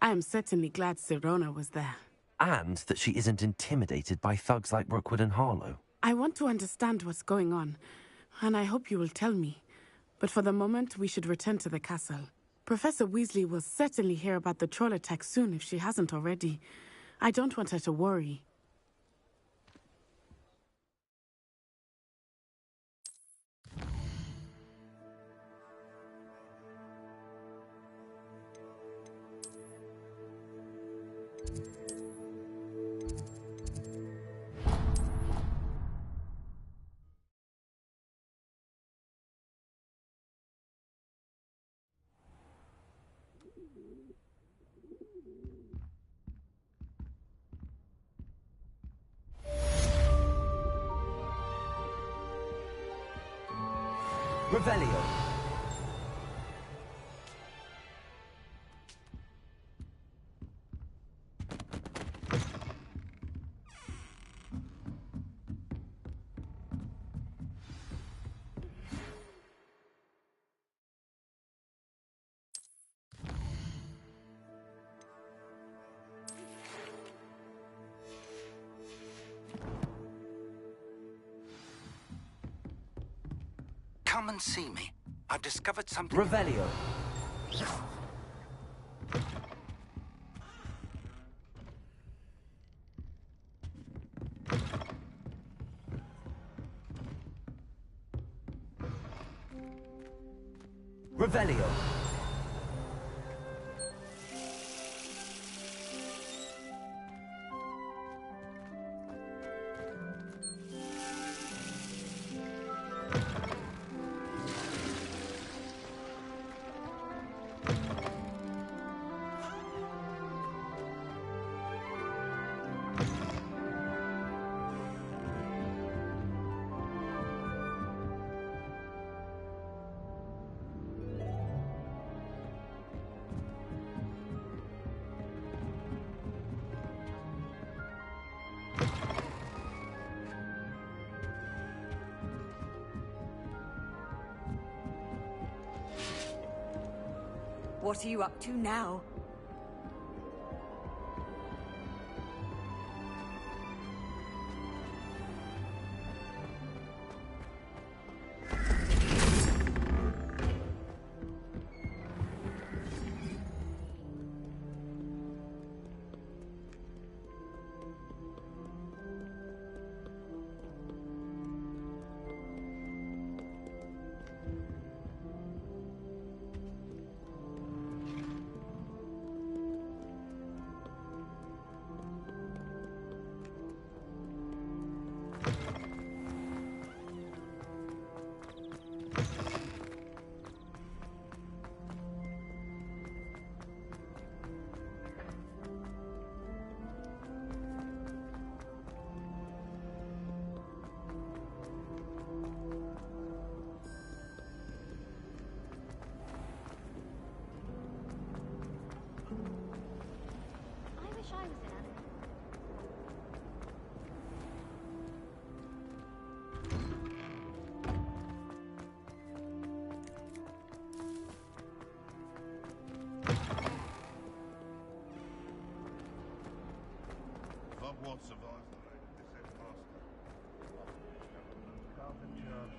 I am certainly glad Sirona was there. And that she isn't intimidated by thugs like Rookwood and Harlow. I want to understand what's going on, and I hope you will tell me. But for the moment, we should return to the castle. Professor Weasley will certainly hear about the troll attack soon if she hasn't already. I don't want her to worry. Revelio. Come and see me. I've discovered something... Revelio. Revelio. What are you up to now? Hogwarts survives the raid of this headmaster. Carved in charge.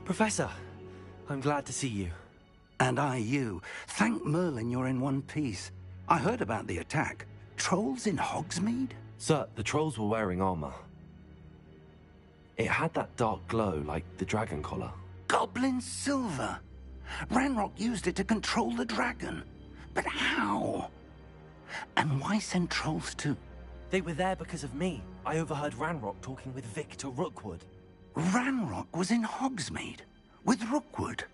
Professor, I'm glad to see you. And I you. Thank Merlin you're in one piece. I heard about the attack. Trolls in Hogsmeade? Sir, the trolls were wearing armor. It had that dark glow like the dragon collar. Goblin silver. Ranrock used it to control the dragon. But how? And why send trolls to... They were there because of me. I overheard Ranrock talking with Victor Rookwood. Ranrock was in Hogsmeade? With Rookwood?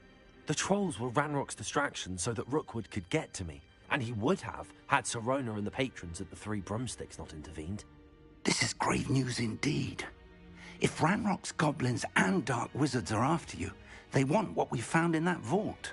The trolls were Ranrock's distraction so that Rookwood could get to me. And he would have, had Sirona and the patrons at the Three Broomsticks not intervened. This is grave news indeed. If Ranrock's goblins and dark wizards are after you, they want what we found in that vault.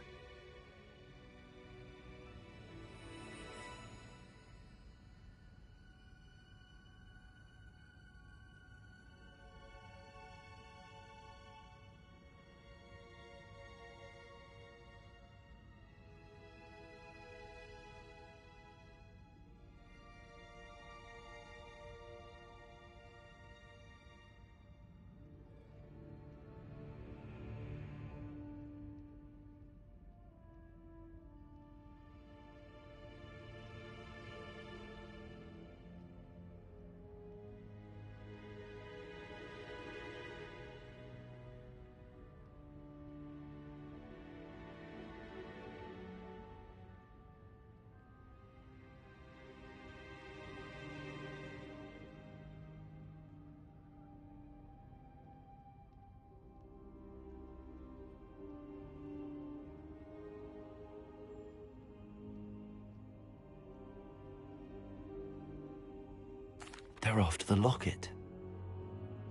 They're after the locket.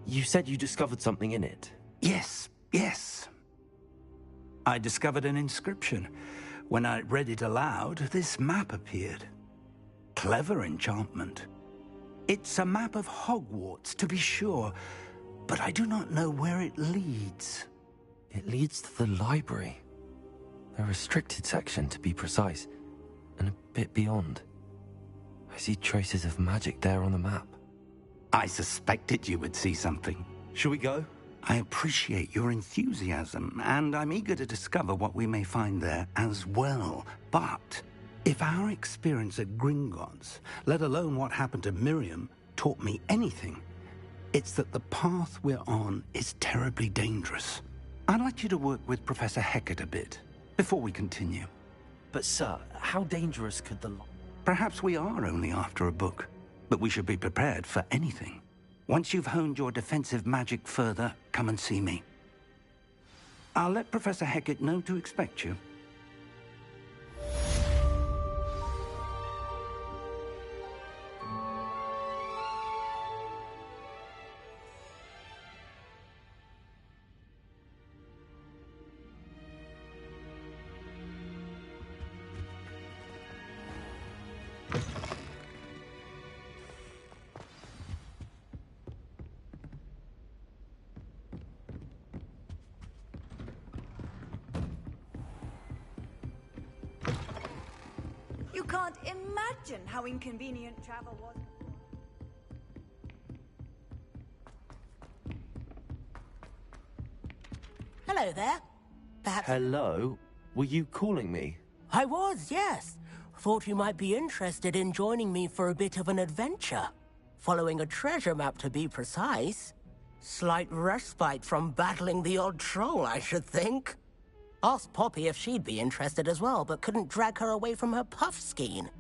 You said you discovered something in it. Yes. I discovered an inscription. When I read it aloud, this map appeared. Clever enchantment. It's a map of Hogwarts, to be sure, but I do not know where it leads. It leads to the library. A restricted section, to be precise, and a bit beyond. I see traces of magic there on the map. I suspected you would see something. Shall we go? I appreciate your enthusiasm, and I'm eager to discover what we may find there as well. But if our experience at Gringotts, let alone what happened to Miriam, taught me anything, it's that the path we're on is terribly dangerous. I'd like you to work with Professor Hecat a bit before we continue. But sir, how dangerous could the... Perhaps we are only after a book, but we should be prepared for anything. Once you've honed your defensive magic further, come and see me. I'll let Professor Hecat know to expect you. You can't imagine how inconvenient travel was. Hello there. Perhaps... Hello? Were you calling me? I was, yes. Thought you might be interested in joining me for a bit of an adventure. Following a treasure map, to be precise. Slight respite from battling the odd troll, I should think. Asked Poppy if she'd be interested as well, but couldn't drag her away from her puff skein.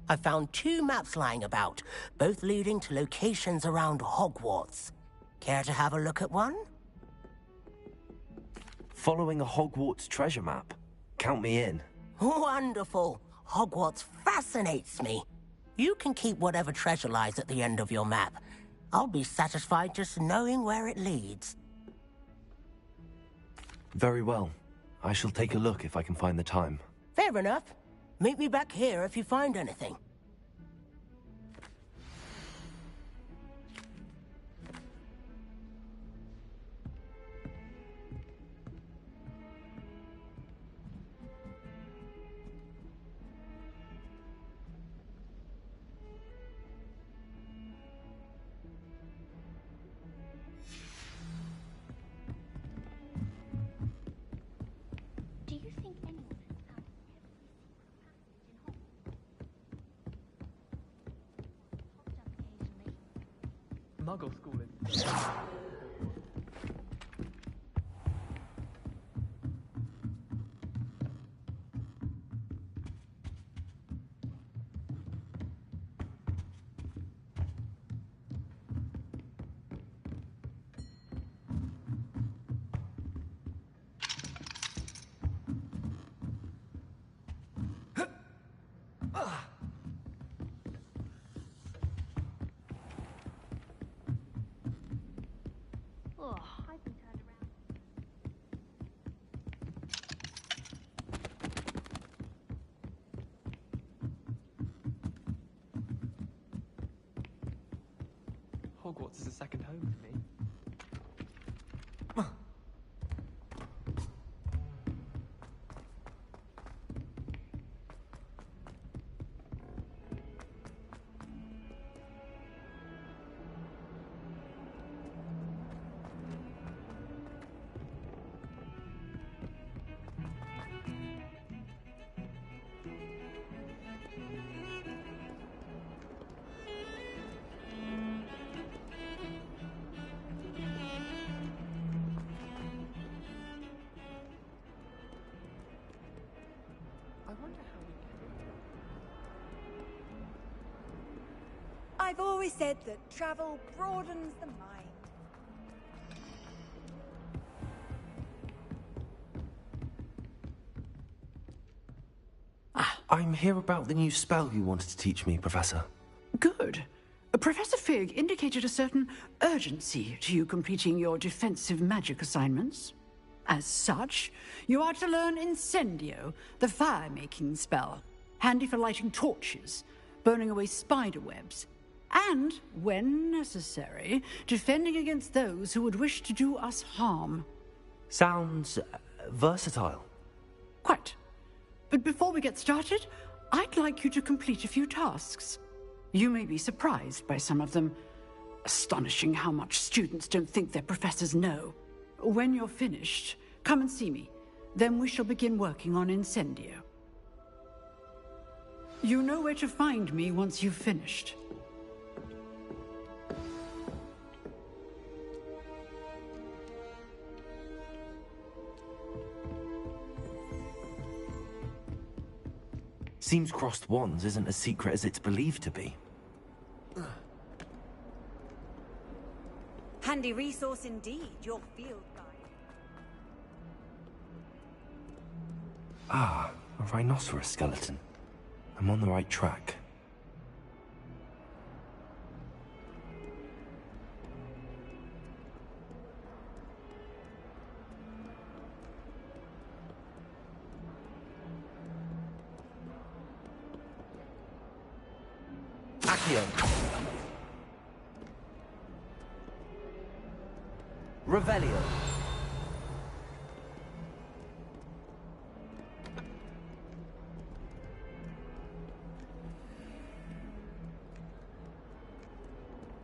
I found 2 maps lying about, both leading to locations around Hogwarts. Care to have a look at one? Following a Hogwarts treasure map? Count me in. Wonderful. Hogwarts fascinates me. You can keep whatever treasure lies at the end of your map. I'll be satisfied just knowing where it leads. Very well. I shall take a look if I can find the time. Fair enough. Meet me back here if you find anything. Muggle schooling. Hogwarts is a second home to me. I wonder how we can... I've always said that travel broadens the mind. I'm here about the new spell you wanted to teach me, Professor. Good. Professor Fig indicated a certain urgency to you completing your defensive magic assignments. As such, you are to learn Incendio, the fire-making spell, handy for lighting torches, burning away spider webs, and, when necessary, defending against those who would wish to do us harm. Sounds versatile. Quite. But before we get started, I'd like you to complete a few tasks. You may be surprised by some of them. Astonishing how much students don't think their professors know. When you're finished, come and see me. Then we shall begin working on Incendio. You know where to find me once you've finished. Seems crossed wands isn't as secret as it's believed to be. Handy resource indeed, your field guide. Ah, a rhinoceros skeleton. I'm on the right track. Accio. Revelio.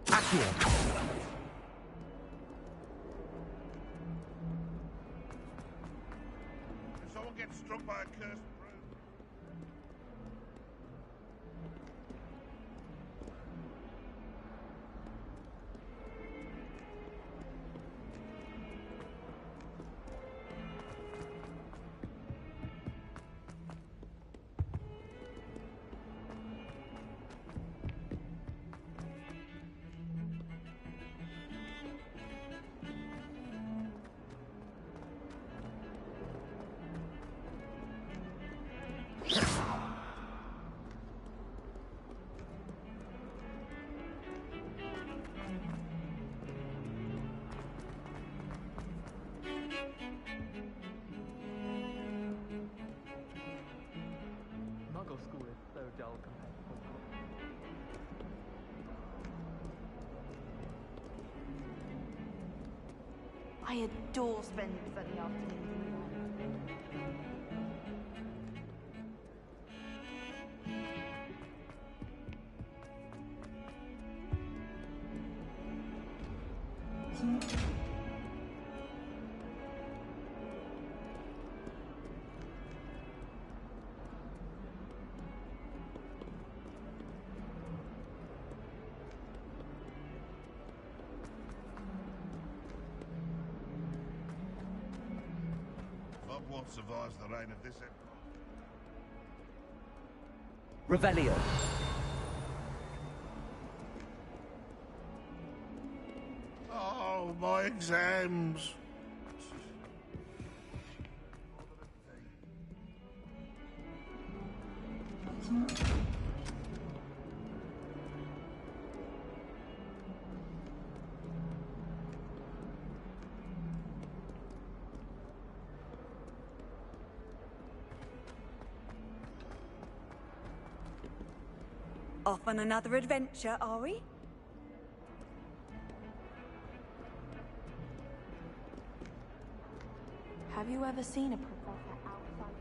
Accio. If someone gets struck by a cursed broom, Muggle school is so dull compared to Hogwarts. I adore spending sunny afternoons in the Hogwarts survives the reign of this empire. Revelio. Oh, my exams! Off on another adventure, are we? Have you ever seen a professor outside?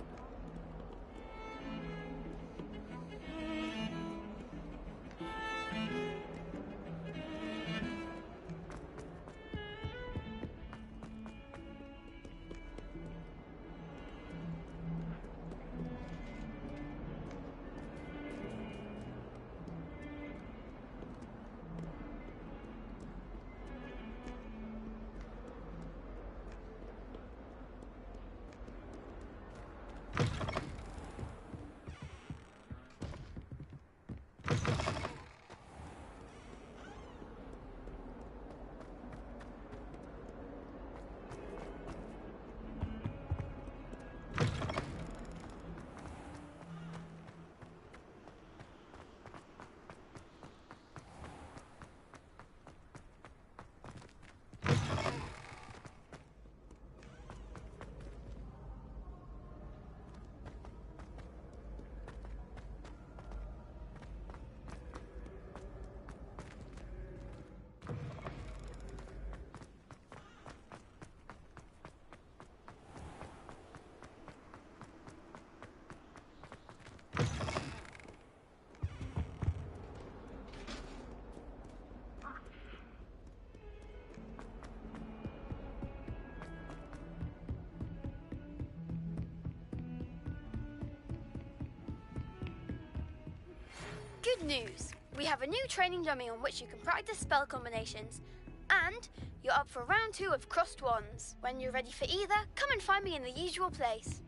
Good news! We have a new training dummy on which you can practice spell combinations. And you're up for round 2 of Crossed Wands. When you're ready for either, come and find me in the usual place.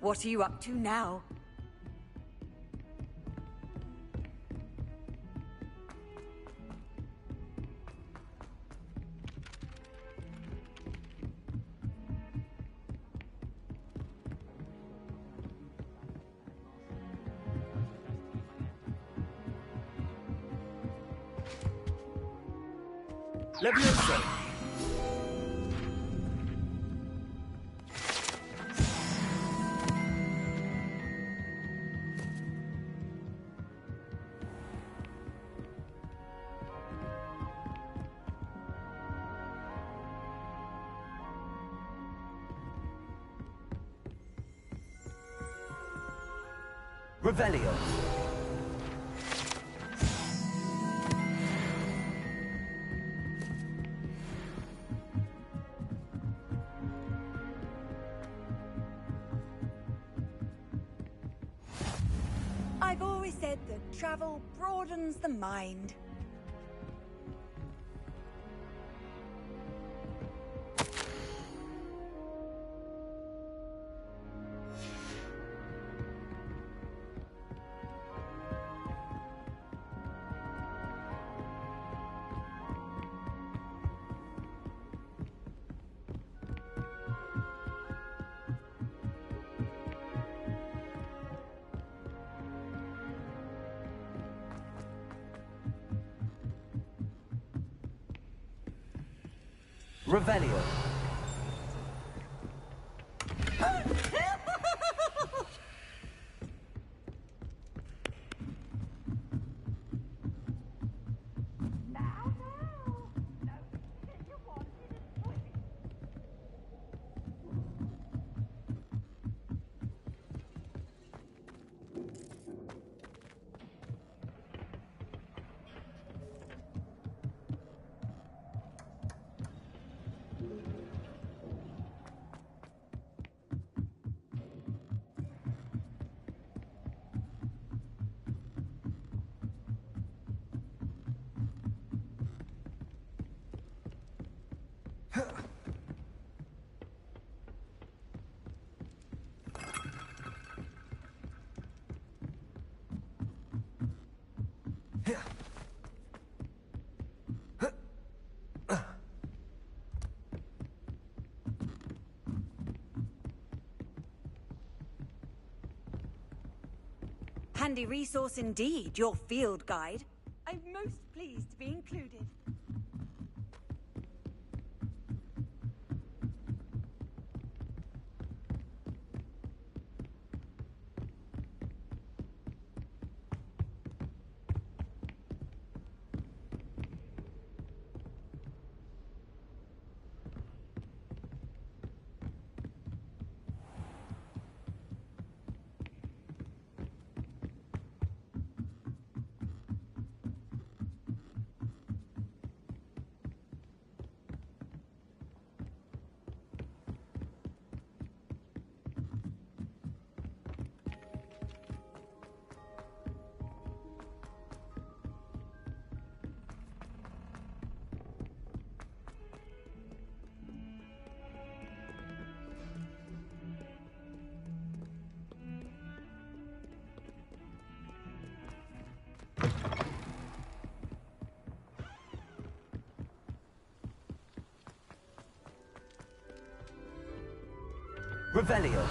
What are you up to now? Levioso. Revelio. I've always said that travel broadens the mind. Revelio. Handy resource indeed, your field guide. I'm most pleased to be included. Revelio.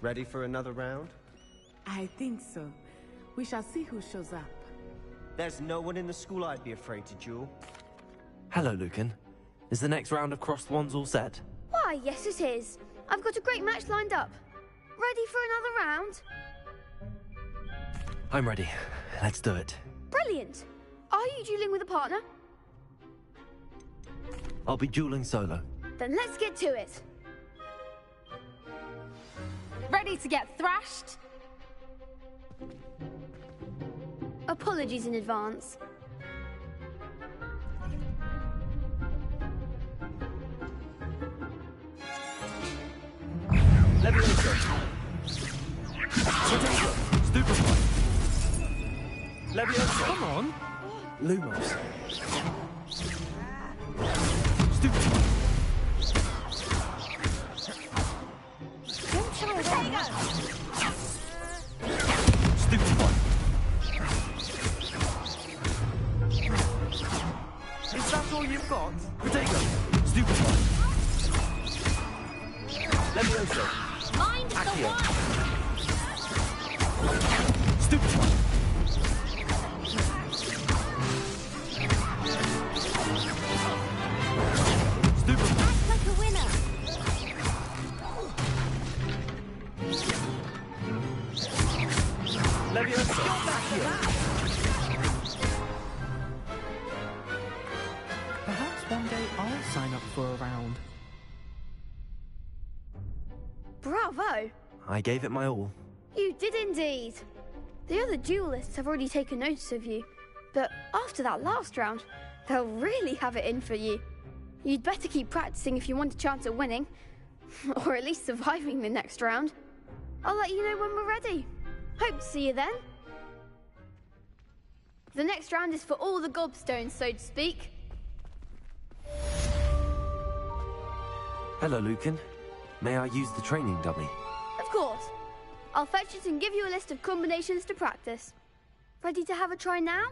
Ready for another round? I think so. We shall see who shows up. There's no one in the school I'd be afraid to duel. Hello, Lucan. Is the next round of Crossed Wands all set? Why, yes it is. I've got a great match lined up. Ready for another round? I'm ready. Let's do it. Brilliant. Are you dueling with a partner? I'll be dueling solo. Then let's get to it. Ready to get thrashed? Apologies in advance. Levioso. Potato! Stupefy! Levioso. Come on! Lumos. Stupefy! Don't try it. Stupefy! Is that all you've got? Potato! Stupefy! Levioso. Mind the Accio. one. Stupefy! Stupefy! Act like a winner. Levioso. Accio. Perhaps one day I'll sign up for a round. Bravo! I gave it my all. You did indeed. The other duelists have already taken notice of you, but after that last round, they'll really have it in for you. You'd better keep practicing if you want a chance at winning, or at least surviving the next round. I'll let you know when we're ready. Hope to see you then. The next round is for all the gobstones, so to speak. Hello, Lucan. May I use the training dummy? Of course. I'll fetch it and give you a list of combinations to practice. Ready to have a try now?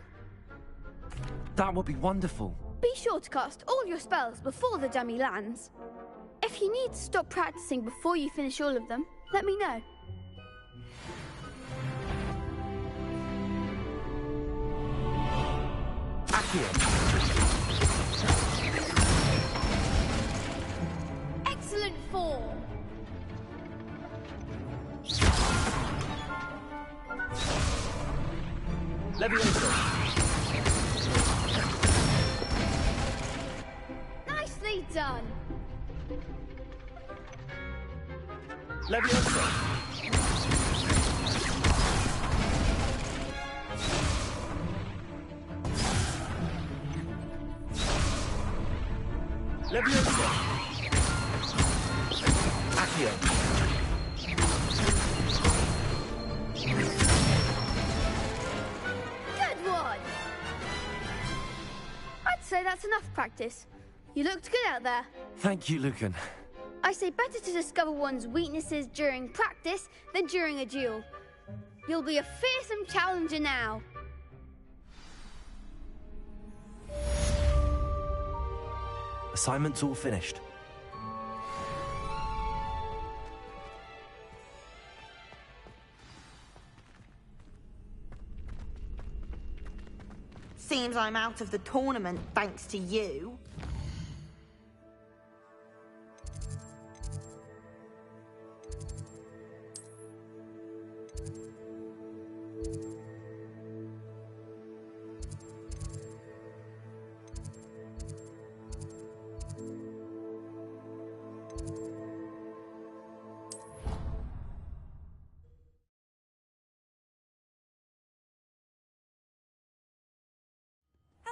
That would be wonderful. Be sure to cast all your spells before the dummy lands. If you need to stop practicing before you finish all of them, let me know. Excellent form. Levioso. Nicely done. Levioso. Levioso. Accio. Good one. say that's enough practice. You looked good out there. Thank you, Lucan. I say better to discover one's weaknesses during practice than during a duel. You'll be a fearsome challenger now. Assignment's all finished. Seems I'm out of the tournament thanks to you.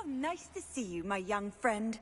How nice to see you, my young friend.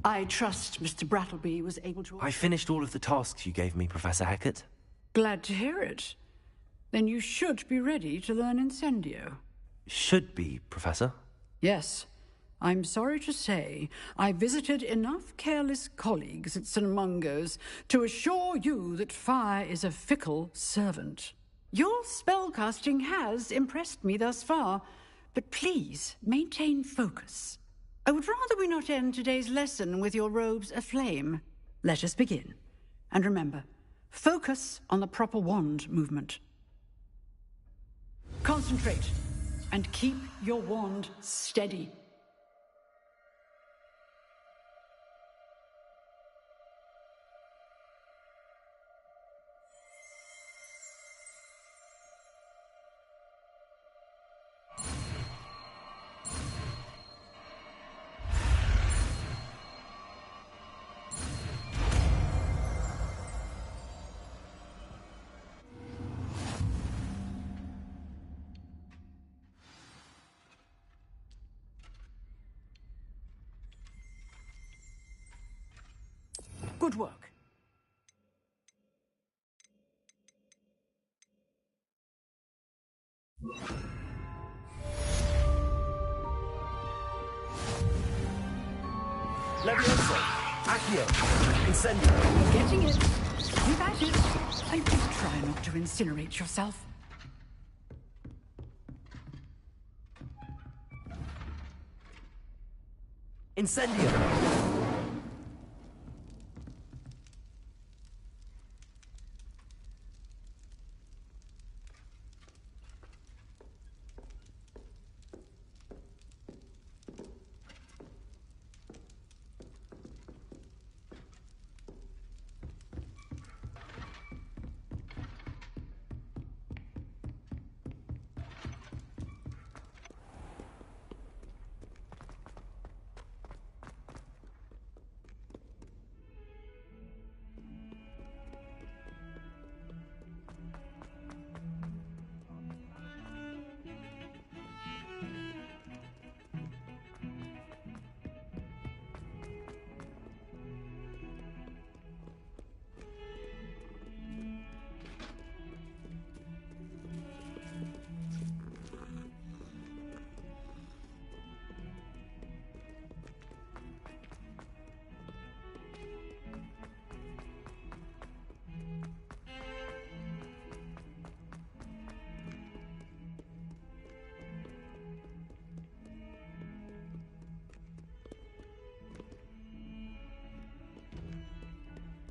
I trust Mr. Brattleby was able to... I finished all of the tasks you gave me, Professor Hackett. Glad to hear it. Then you should be ready to learn Incendio. Should be, Professor. Yes. I'm sorry to say, I visited enough careless colleagues at St. Mungo's to assure you that fire is a fickle servant. Your spellcasting has impressed me thus far, but please maintain focus. I would rather we not end today's lesson with your robes aflame. Let us begin. And remember, focus on the proper wand movement. Concentrate, and keep your wand steady. Good work. Levioso! Accio! Incendio! You're getting it. Keep at it. And please try not to incinerate yourself. Incendio!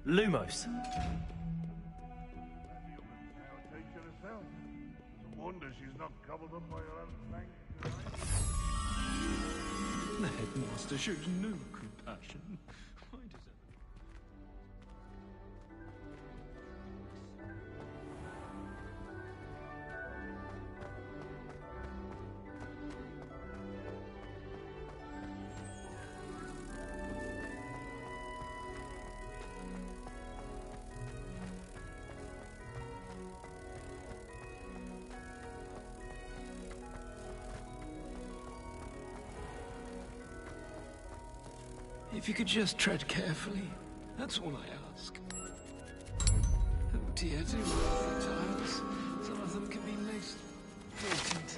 Lumos. Our teacher herself. It's a wonder she's not gobbled up by her own fang tonight. The headmaster shows no compassion. Why does that... If you could just tread carefully, that's all I ask. Oh dear, do love the tiles. Some of them can be most potent.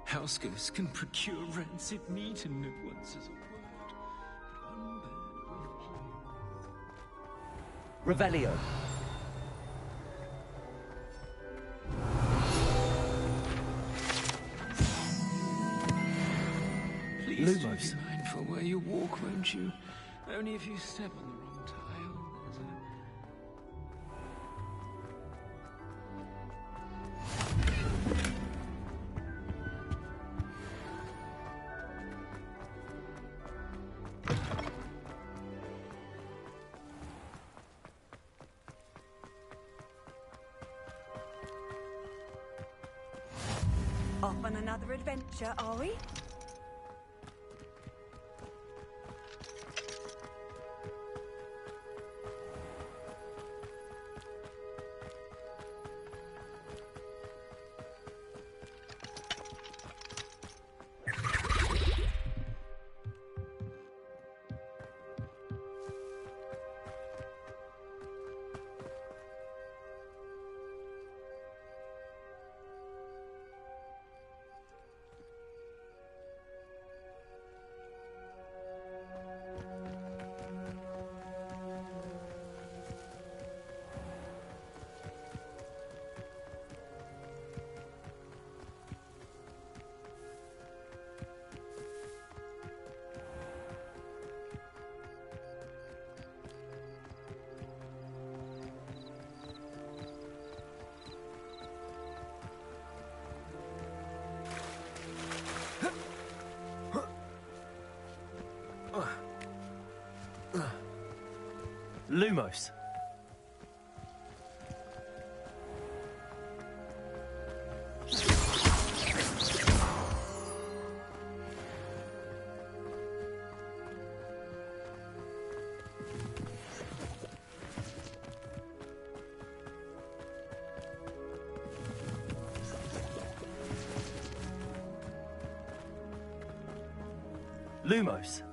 House ghosts can procure rancid meat and no one says a word. But one bad Revelio. Please do Lumos. be mindful where you walk, won't you? Only if you step on the wrong tile, there's a... Off on another adventure, are we? Lumos. Lumos.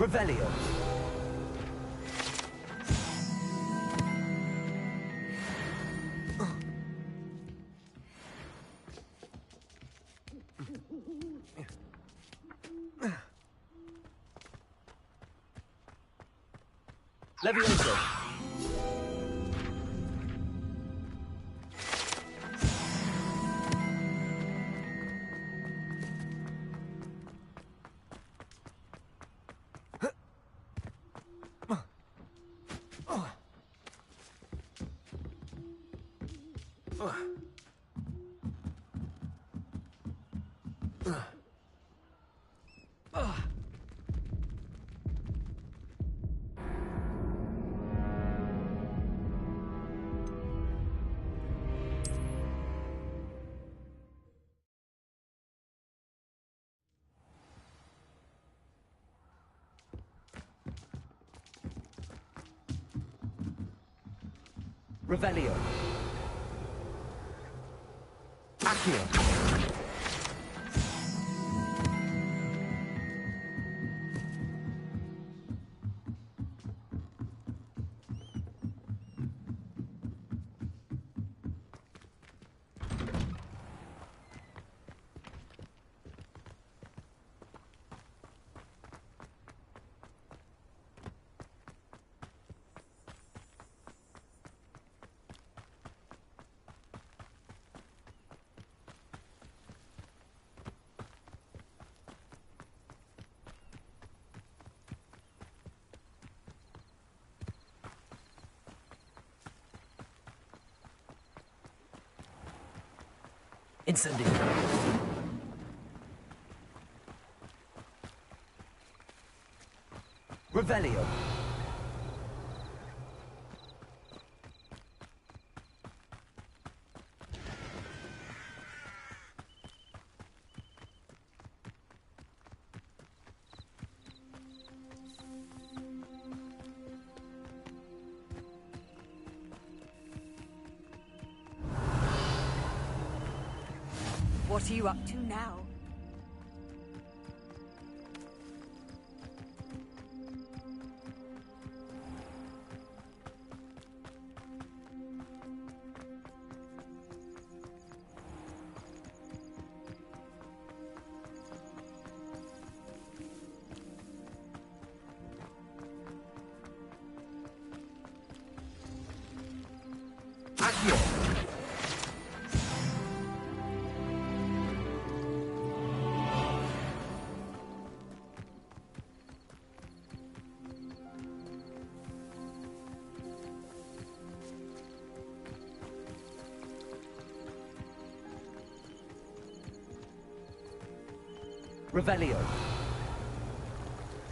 Revelio. Levioso. Revelio. Accio. Incendio. Revelio. What are you up to now? Accio. Revelio.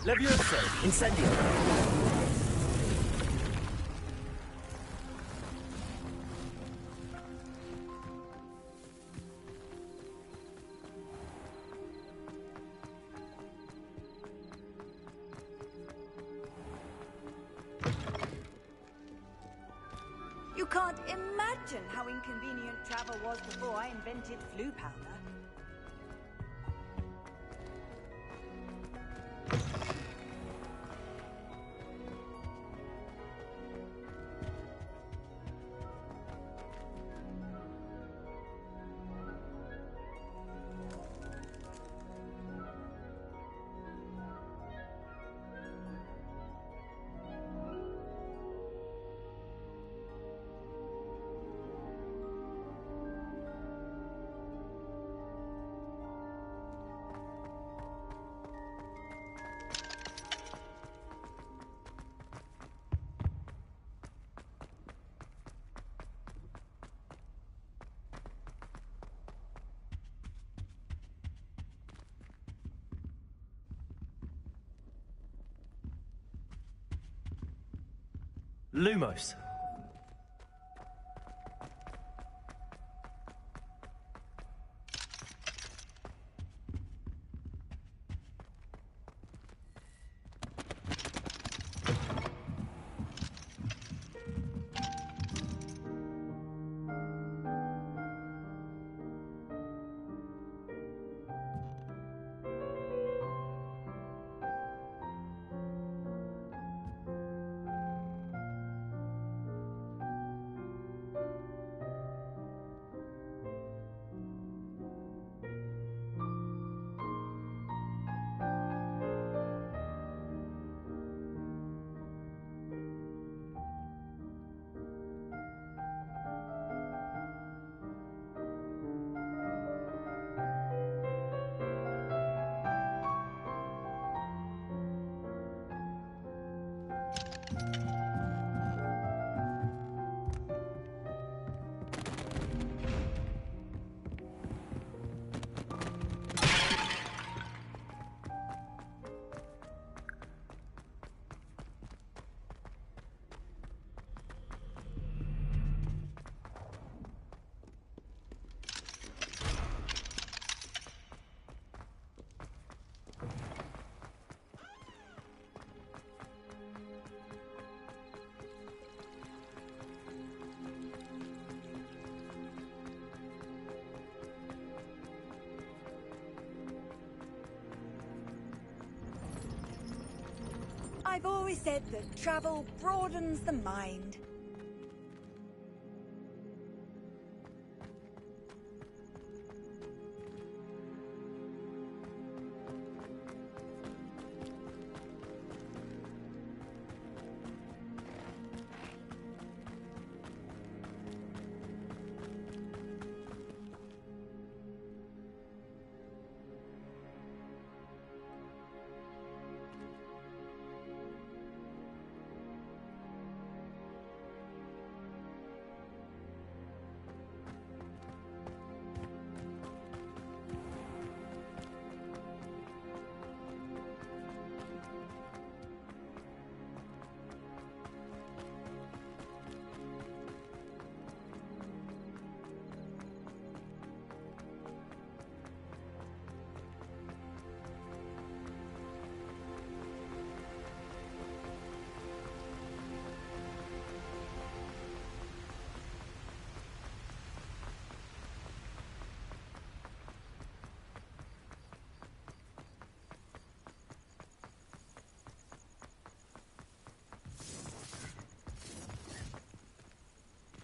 Levioso. Incendio. You can't imagine how inconvenient travel was before I invented flu powder. Lumos. I've always said that travel broadens the mind.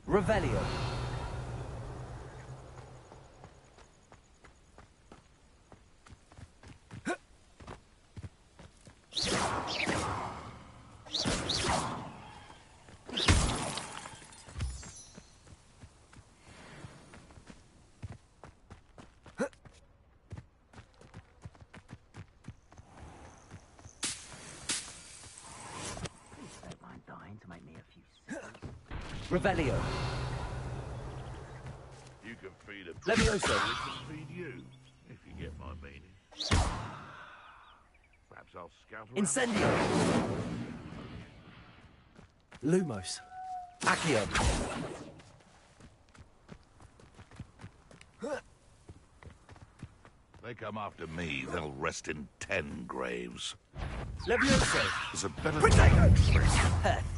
Revelio. Don't mind dying to make me a few Revelio. You can feed a Levioso. We can feed you, if you get my meaning. Perhaps I'll scout around. Incendio. Lumos. Accio. They come after me, they'll rest in 10 graves. Levioso. There's a better...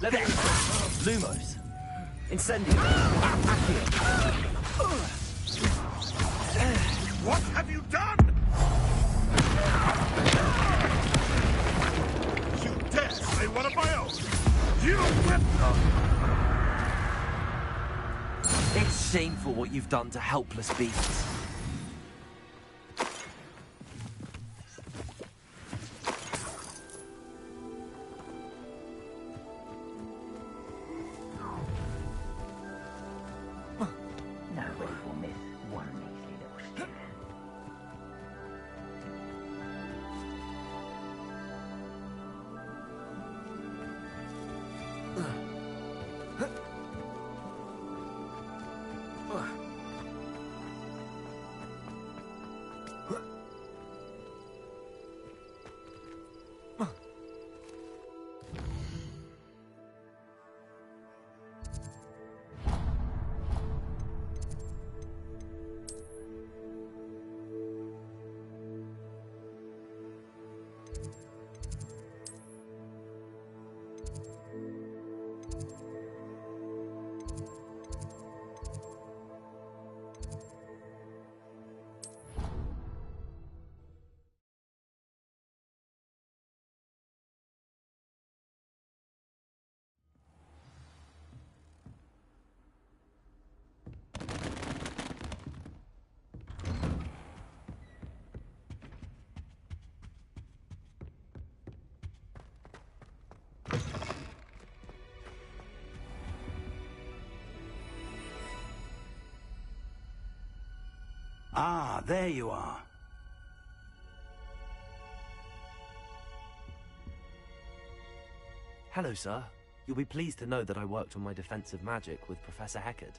Levioso. Lumos. Incendio. Accio. What have you done? You dare say one of my own? You It's shameful what you've done to helpless beasts. Nobody will miss one measly little student. Ah, there you are. Hello, sir. You'll be pleased to know that I worked on my defensive magic with Professor Heckard.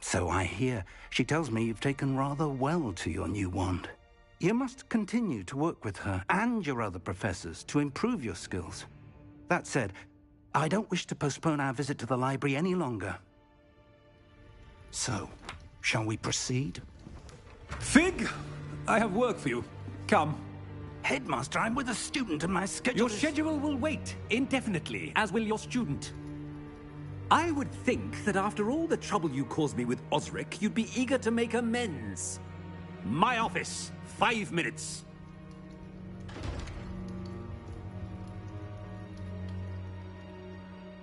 So I hear. She tells me you've taken rather well to your new wand. You must continue to work with her and your other professors to improve your skills. That said, I don't wish to postpone our visit to the library any longer. So, shall we proceed? Fig, I have work for you. Come. Headmaster, I'm with a student and my schedule Your schedule will wait indefinitely, as will your student. I would think that after all the trouble you caused me with Osric, you'd be eager to make amends. My office, 5 minutes.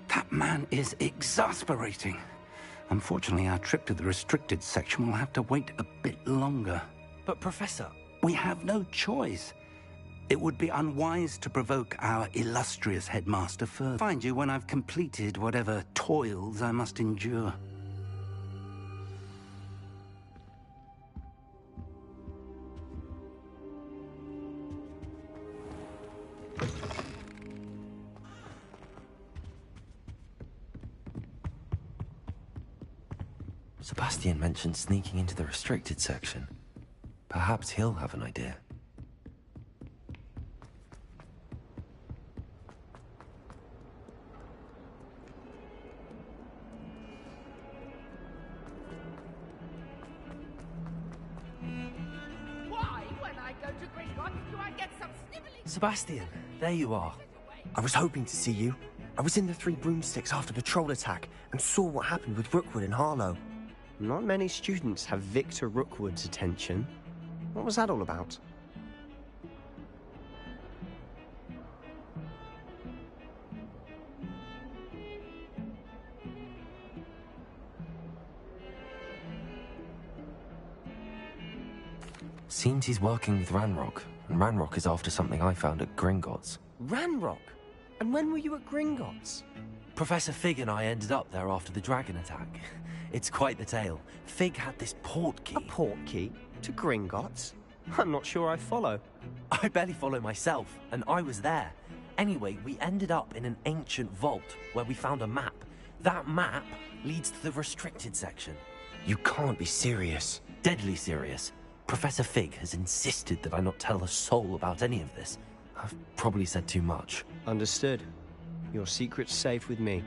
That man is exasperating. Unfortunately, our trip to the restricted section will have to wait a bit longer. But, Professor... We have no choice. It would be unwise to provoke our illustrious headmaster further. Find you when I've completed whatever toils I must endure. Sebastian mentioned sneaking into the restricted section. Perhaps he'll have an idea. Why, when I go to Gringotts, do I get some snivelling? Sebastian, there you are. I was hoping to see you. I was in the Three Broomsticks after the troll attack and saw what happened with Rookwood and Harlow. Not many students have Victor Rookwood's attention. What was that all about? Seems he's working with Ranrock, and Ranrock is after something I found at Gringotts. Ranrock? And when were you at Gringotts? Professor Fig and I ended up there after the dragon attack. It's quite the tale. Fig had this port key. A port key? To Gringotts? I'm not sure I follow. I barely follow myself, and I was there. Anyway, we ended up in an ancient vault where we found a map. That map leads to the restricted section. You can't be serious. Deadly serious. Professor Fig has insisted that I not tell a soul about any of this. I've probably said too much. Understood. Your secret's safe with me.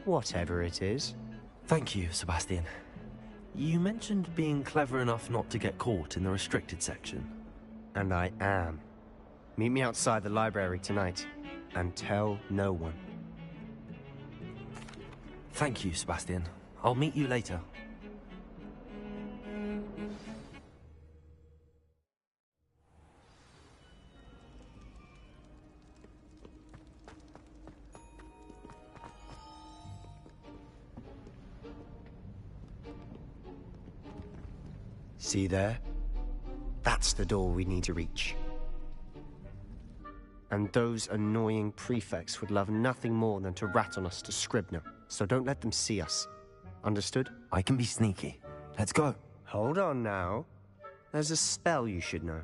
Whatever it is. Thank you, Sebastian. You mentioned being clever enough not to get caught in the restricted section. And I am. Meet me outside the library tonight, and tell no one. Thank you, Sebastian. I'll meet you later. See there? That's the door we need to reach. And those annoying prefects would love nothing more than to rat on us to Scribner, so don't let them see us. Understood? I can be sneaky. Let's go. Hold on now. There's a spell you should know.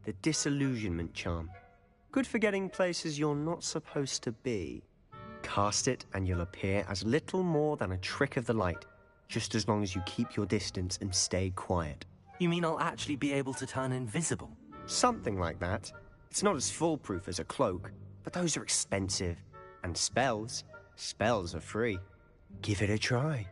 The Disillusionment Charm. Good for getting places you're not supposed to be. Cast it and you'll appear as little more than a trick of the light, just as long as you keep your distance and stay quiet. You mean I'll actually be able to turn invisible? Something like that. It's not as foolproof as a cloak, but those are expensive. And spells are free. Give it a try.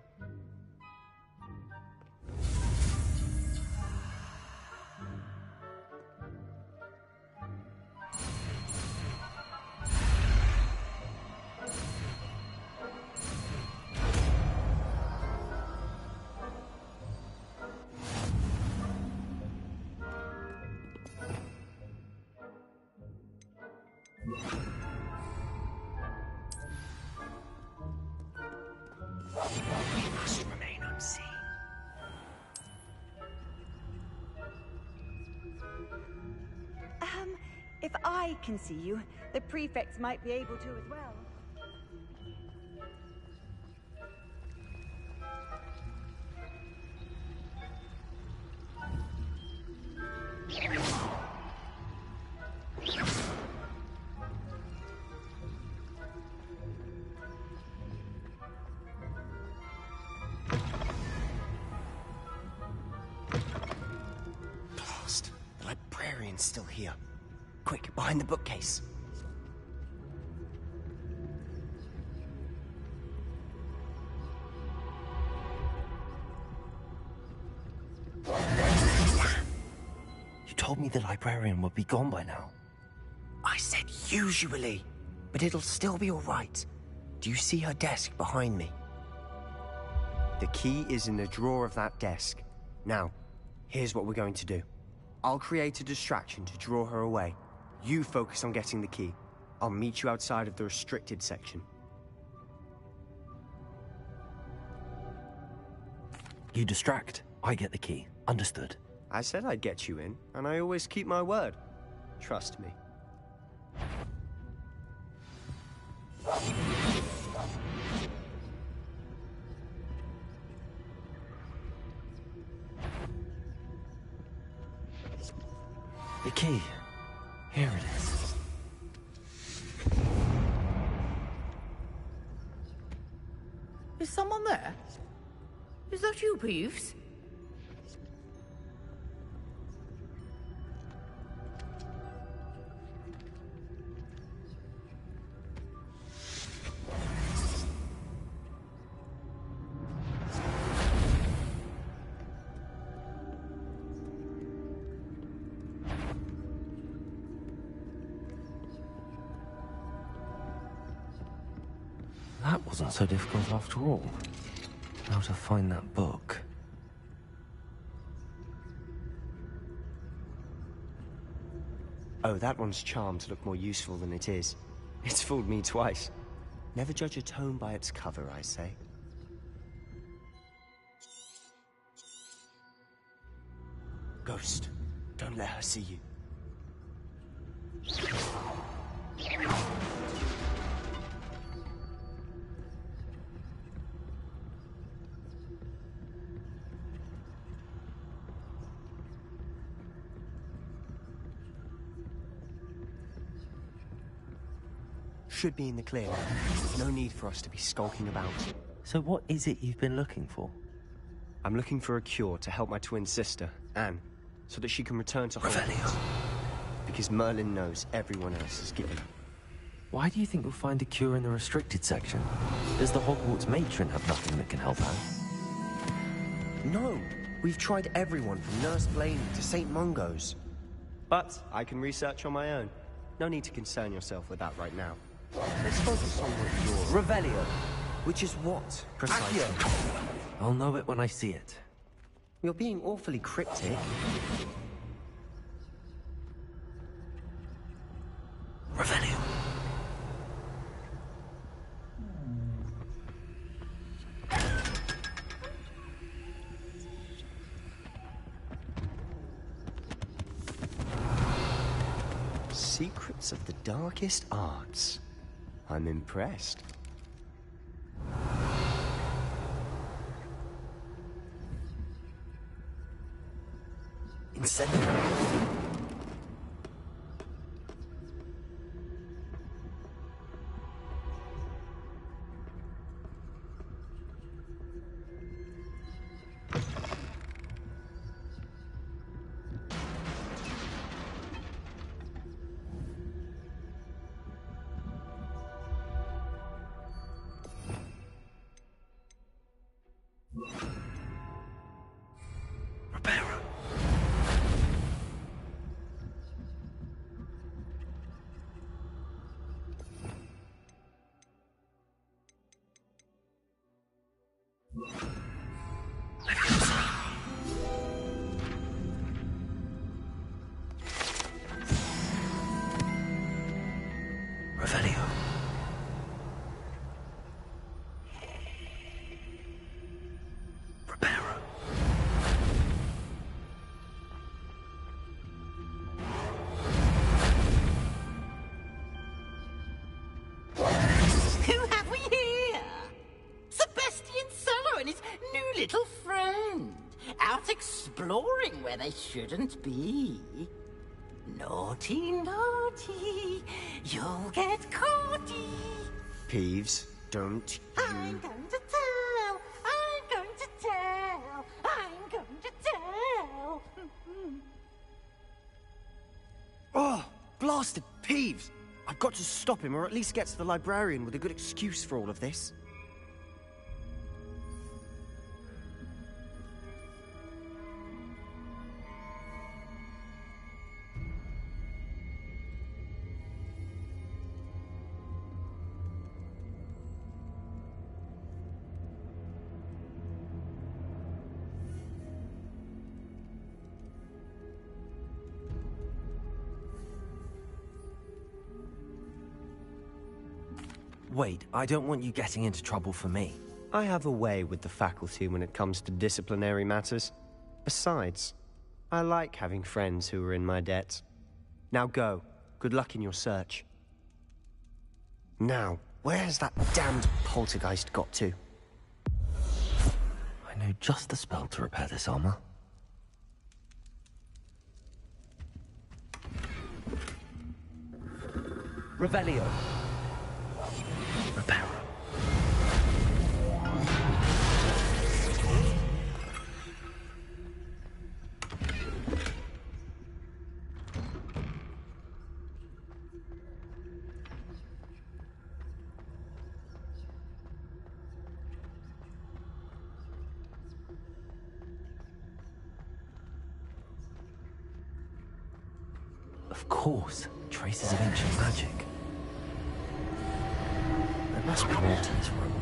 If I can see you, the prefects might be able to as well. librarian's still here. Quick, behind the bookcase. You told me the librarian would be gone by now. I said usually, but it'll still be all right. Do you see her desk behind me? The key is in the drawer of that desk. Now, here's what we're going to do. I'll create a distraction to draw her away. You focus on getting the key. I'll meet you outside of the restricted section. You distract, I get the key. Understood. I said I'd get you in, and I always keep my word. Trust me. The key. Here it is. Is someone there? Is that you, Peeves? That wasn't so difficult after all. How to find that book. Oh, that one's charmed to look more useful than it is. It's fooled me twice. Never judge a tome by its cover, I say. Ghost, don't let her see you. Should be in the clear. No need for us to be skulking about. So what is it you've been looking for? I'm looking for a cure to help my twin sister, Anne, so that she can return to Hogwarts. Because Merlin knows everyone else is given up. Why do you think we'll find a cure in the restricted section? Does the Hogwarts matron have nothing that can help Anne? No! We've tried everyone from Nurse Blaney to St. Mungo's. But I can research on my own. No need to concern yourself with that right now. Let's focus on what you're... Revelio. Which is what, precisely? I'll know it when I see it. You're being awfully cryptic. Revelio. Secrets of the darkest arts. I'm impressed. Incendio. Revelio. Reparo. Who have we here? Sebastian Solo and his new little friend. Out exploring where they shouldn't be. Naughty, naughty. You'll get caughty. Peeves, don't you... I'm going to tell. I'm going to tell. I'm going to tell. blasted Peeves! I've got to stop him, or at least get to the librarian with a good excuse for all of this. Wait, I don't want you getting into trouble for me. I have a way with the faculty when it comes to disciplinary matters. Besides, I like having friends who are in my debt. Now go. Good luck in your search. Now, where has that damned poltergeist got to? I know just the spell to repair this armor. Revelio. Reparo. Of course, traces of ancient magic. There must be more to this room.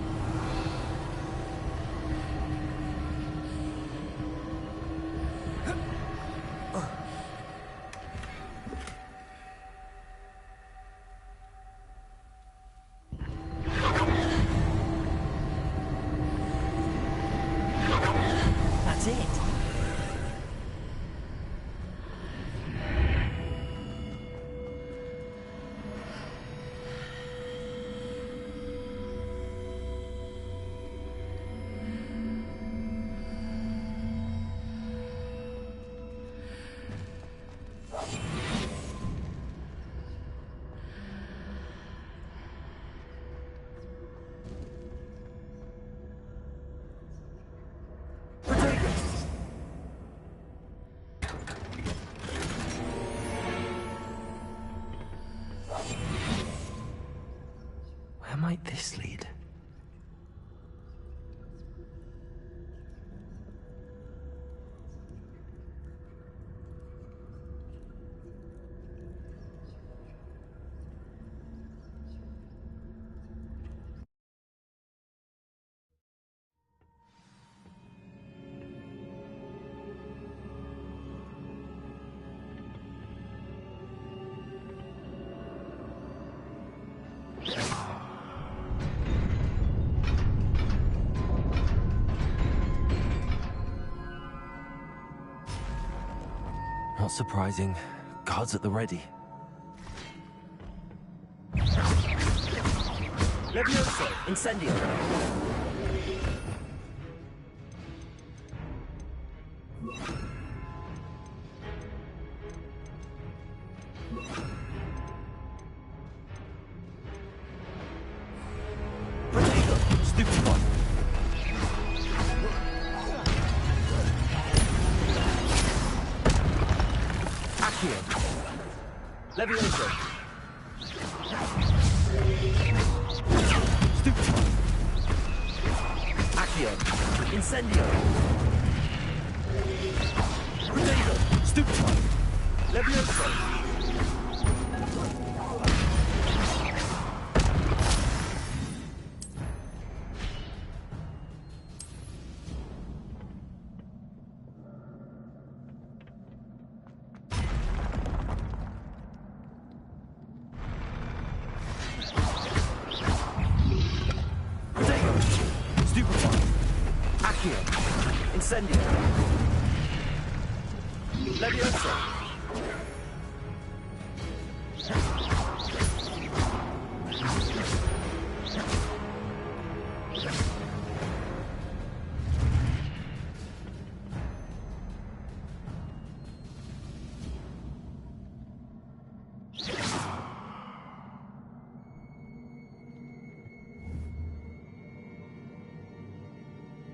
That's it. Where might this lead? Not surprising. Guards at the ready. Levioso. Incendio. Potato! Stupid one! Accio. Levioso. Stupid one! Accio. Incendio. Potato! Stupid one! Levioso. Stupid one! Accio. Incendio. Levioso.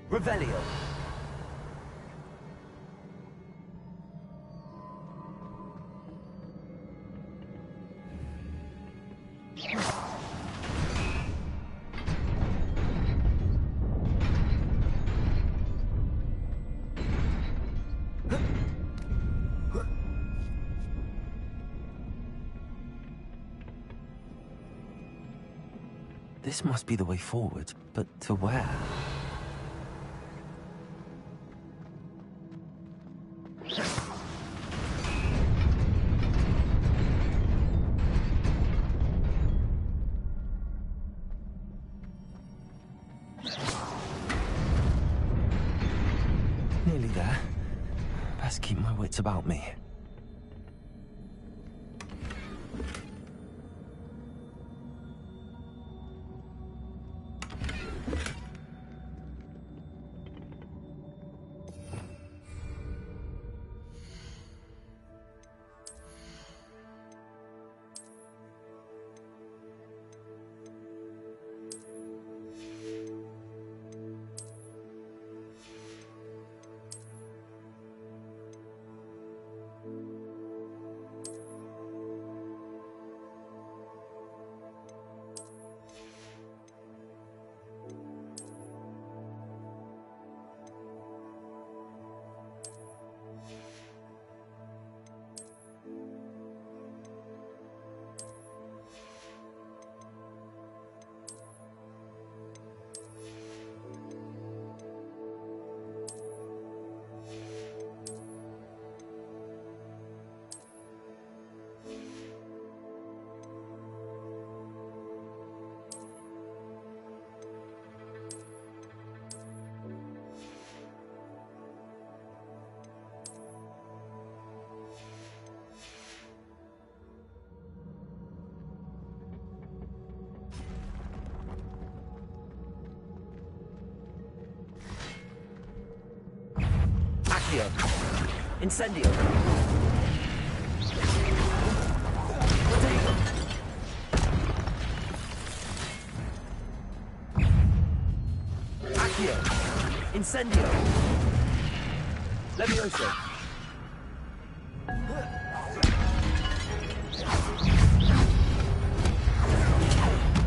Revelio. This must be the way forward, but to where? Nearly there. Best keep my wits about me. Incendio. Accio. Incendio. Levioso.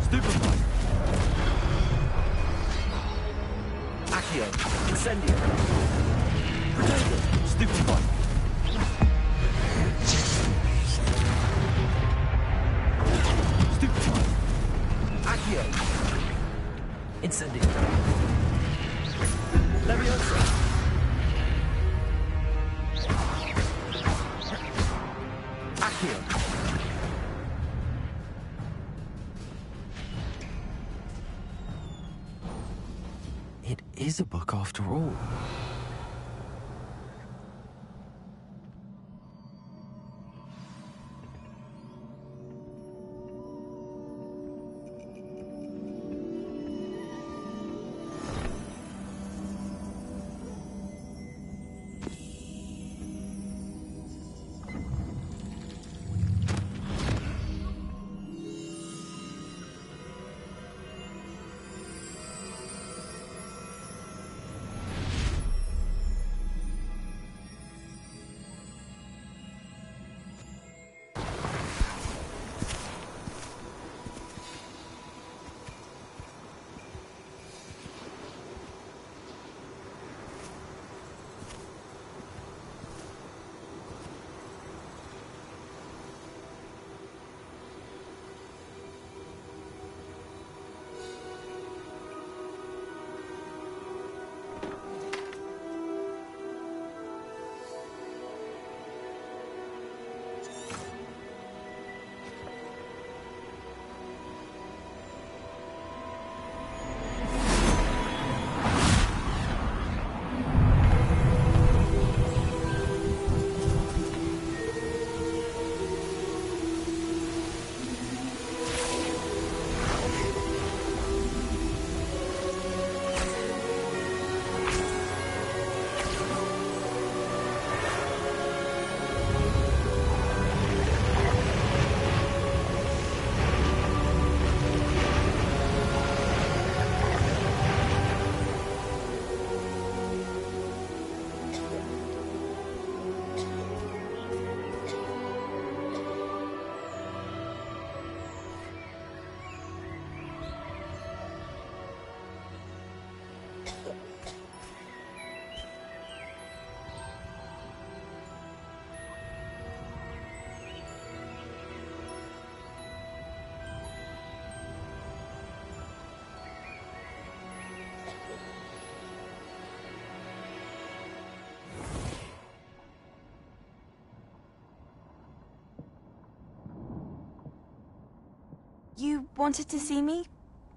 Stupefy. Accio. Incendio. Stupefy. Stupefy. Accio. Incendio. Leviosa. Accio. It is a book after all. You wanted to see me?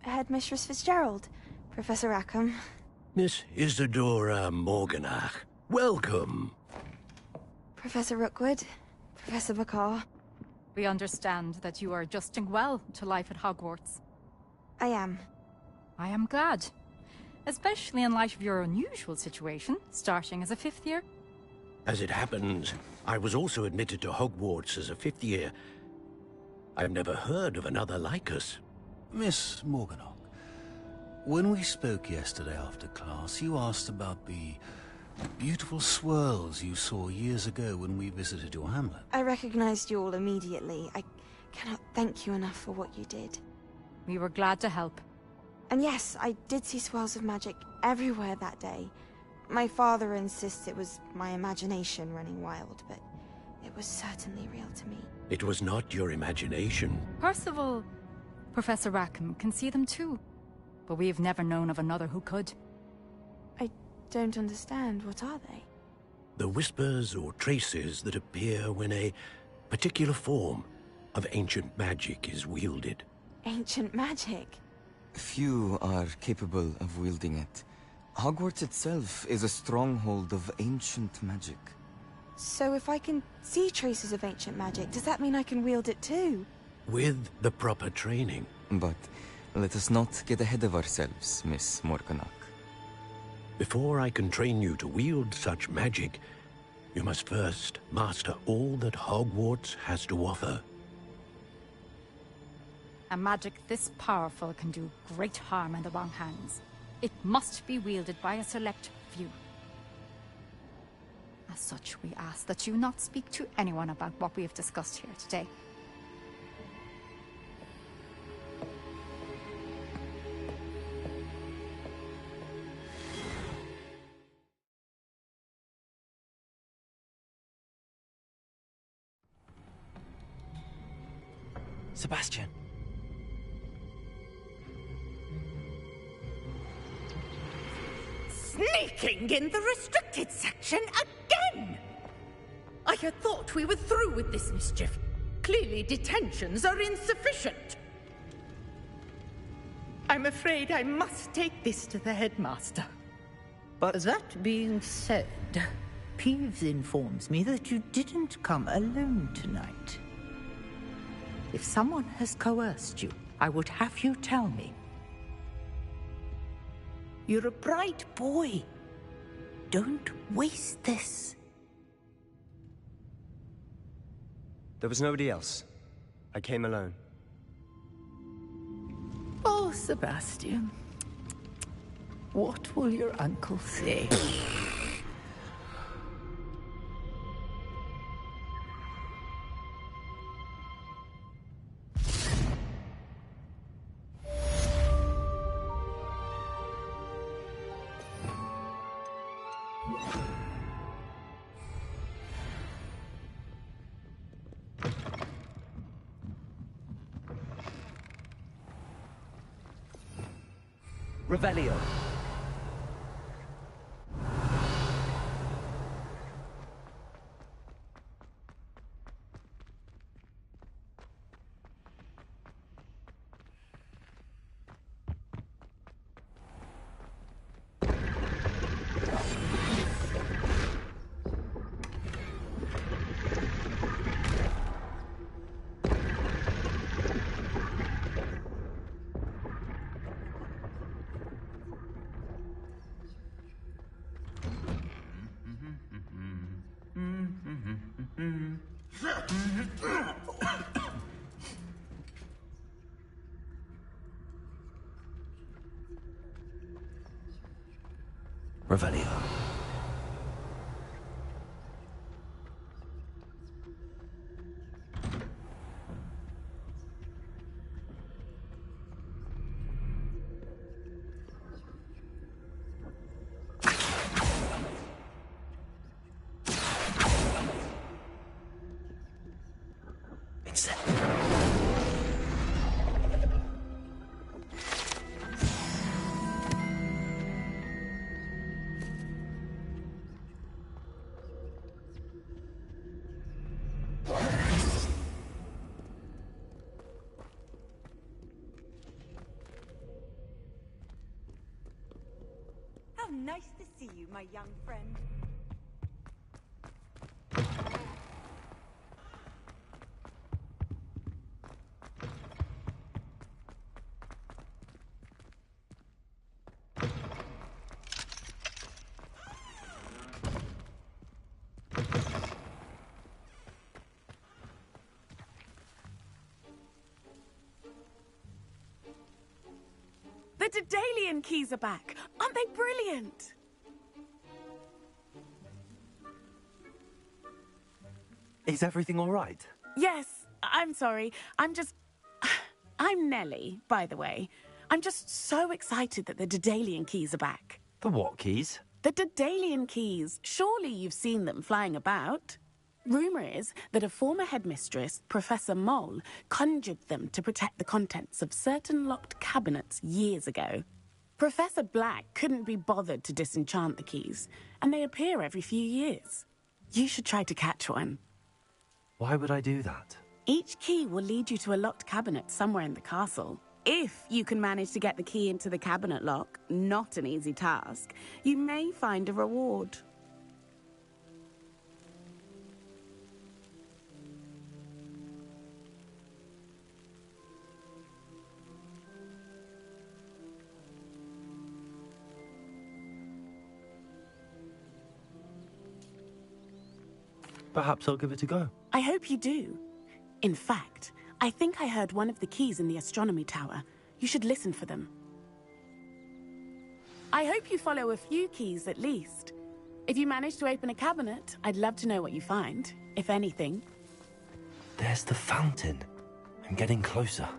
Headmistress Fitzgerald, Professor Rackham. Miss Isadora Morganach, welcome. Professor Rookwood, Professor Bakar. We understand that you are adjusting well to life at Hogwarts. I am. I am glad. Especially in light of your unusual situation, starting as a 5th year. As it happens, I was also admitted to Hogwarts as a 5th year. I've never heard of another like us. Miss Morganach, when we spoke yesterday after class, you asked about the beautiful swirls you saw years ago when we visited your hamlet. I recognized you all immediately. I cannot thank you enough for what you did. We were glad to help. And yes, I did see swirls of magic everywhere that day. My father insists it was my imagination running wild, but it was certainly real to me. It was not your imagination. Percival, Professor Rackham can see them too. But we have never known of another who could. I don't understand. What are they? The whispers or traces that appear when a particular form of ancient magic is wielded. Ancient magic? Few are capable of wielding it. Hogwarts itself is a stronghold of ancient magic. So if I can see traces of ancient magic, does that mean I can wield it too? With the proper training. But let us not get ahead of ourselves, Miss Morganach. Before I can train you to wield such magic, you must first master all that Hogwarts has to offer. A magic this powerful can do great harm in the wrong hands. It must be wielded by a select few. As such, we ask that you not speak to anyone about what we have discussed here today. Sebastian. Sneaking in the restricted section again! I had thought we were through with this mischief. Clearly detentions are insufficient. I'm afraid I must take this to the headmaster. But that being said, Peeves informs me that you didn't come alone tonight. If someone has coerced you, I would have you tell me. You're a bright boy. Don't waste this. there was nobody else. I came alone. Oh, Sebastian. What will your uncle say? Revelio. Revelio. see you, my young friend. The Daedalian keys are back. Aren't they brilliant? Is everything all right? Yes, I'm sorry. I'm Nellie, by the way. I'm just so excited that the Daedalian keys are back. The what keys? The Daedalian keys. Surely you've seen them flying about. Rumour is that a former headmistress, Professor Mole, conjured them to protect the contents of certain locked cabinets years ago. Professor Black couldn't be bothered to disenchant the keys, and they appear every few years. You should try to catch one. Why would I do that? Each key will lead you to a locked cabinet somewhere in the castle. If you can manage to get the key into the cabinet lock, not an easy task, you may find a reward. Perhaps I'll give it a go. I hope you do. In fact, I think I heard one of the keys in the astronomy tower. You should listen for them. I hope you follow a few keys at least. If you manage to open a cabinet, I'd love to know what you find, if anything. There's the fountain. I'm getting closer.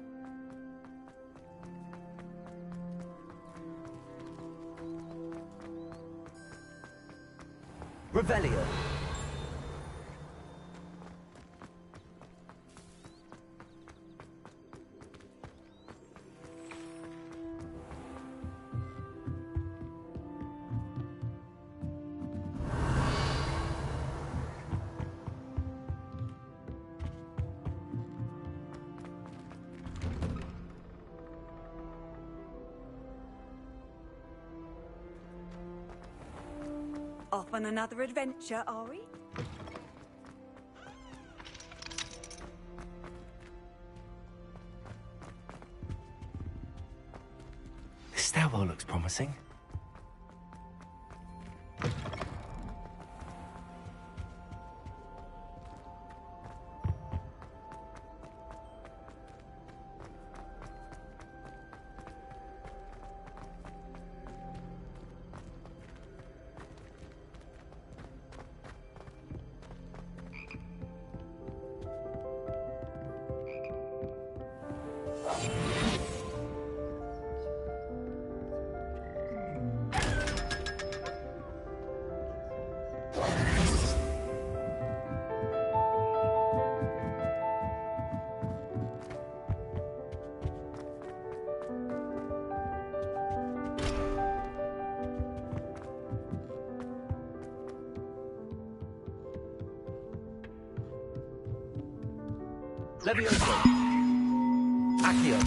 Revelio. Off on another adventure, are we? This stairwell looks promising. Levioso. Accio.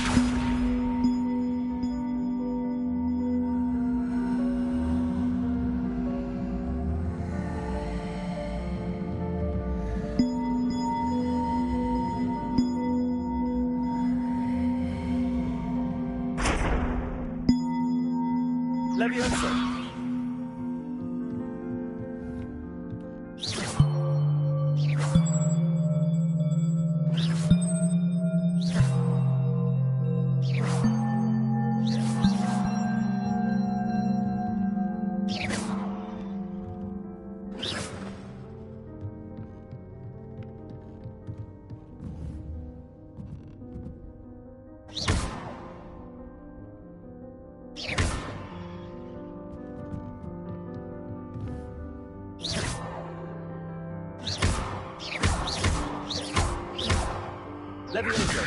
Levioso. Levioso.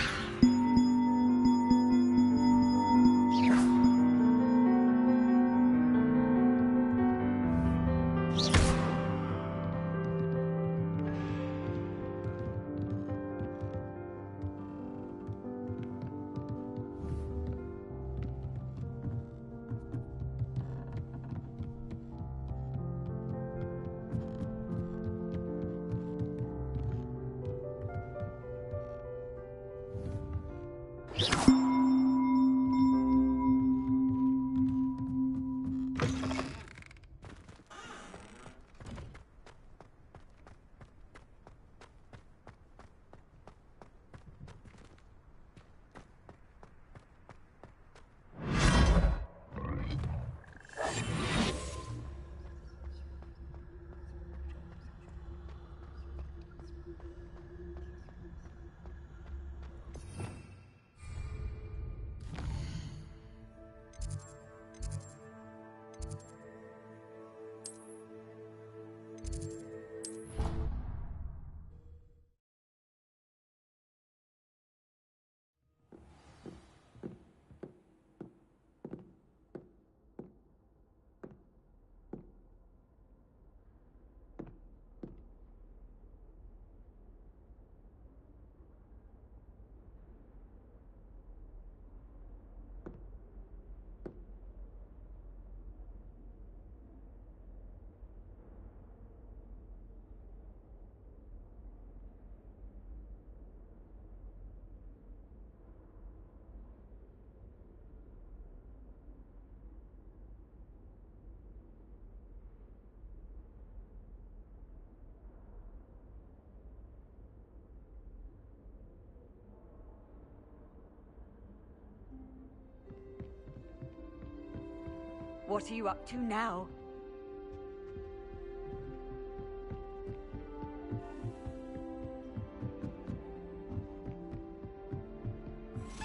What are you up to now?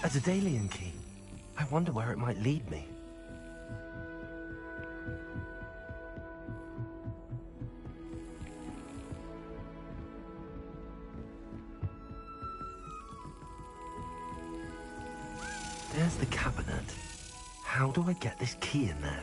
A Daedalian key. I wonder where it might lead me. There's the cabinet. How do I get this key in there?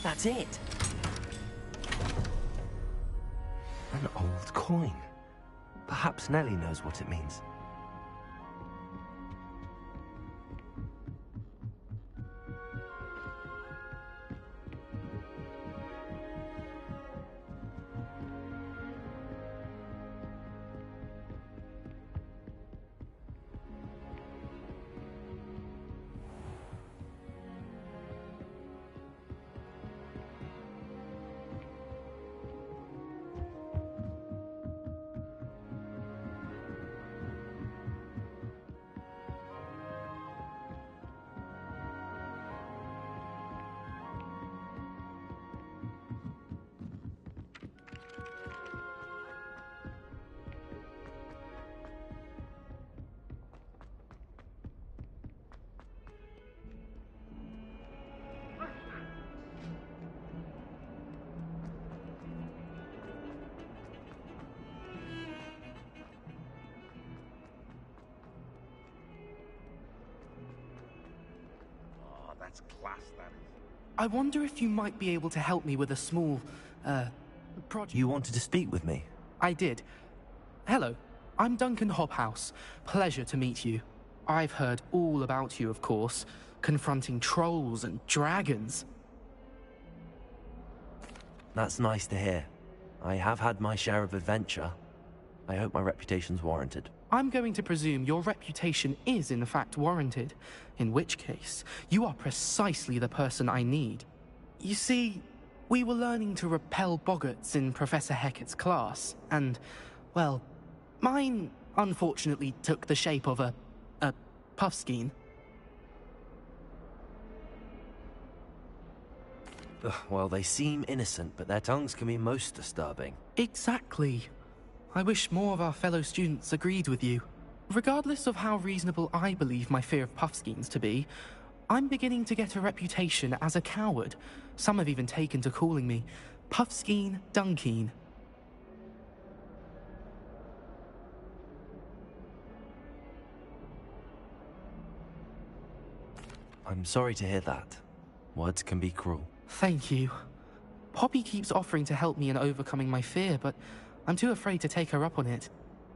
That's it. An old coin. Perhaps Nellie knows what it means. That's class, that is. I wonder if you might be able to help me with a small, project. You wanted to speak with me? I did. Hello, I'm Duncan Hobhouse. Pleasure to meet you. I've heard all about you, of course, confronting trolls and dragons. That's nice to hear. I have had my share of adventure. I hope my reputation's warranted. I'm going to presume your reputation is in fact warranted, in which case, you are precisely the person I need. You see, we were learning to repel boggarts in Professor Hecat's class, and, well, mine unfortunately took the shape of a puffskein. Well, they seem innocent, but their tongues can be most disturbing. Exactly. I wish more of our fellow students agreed with you. Regardless of how reasonable I believe my fear of puffskeins to be, I'm beginning to get a reputation as a coward. Some have even taken to calling me Puffskeen Dunkeen. I'm sorry to hear that. Words can be cruel. Thank you. Poppy keeps offering to help me in overcoming my fear, but I'm too afraid to take her up on it.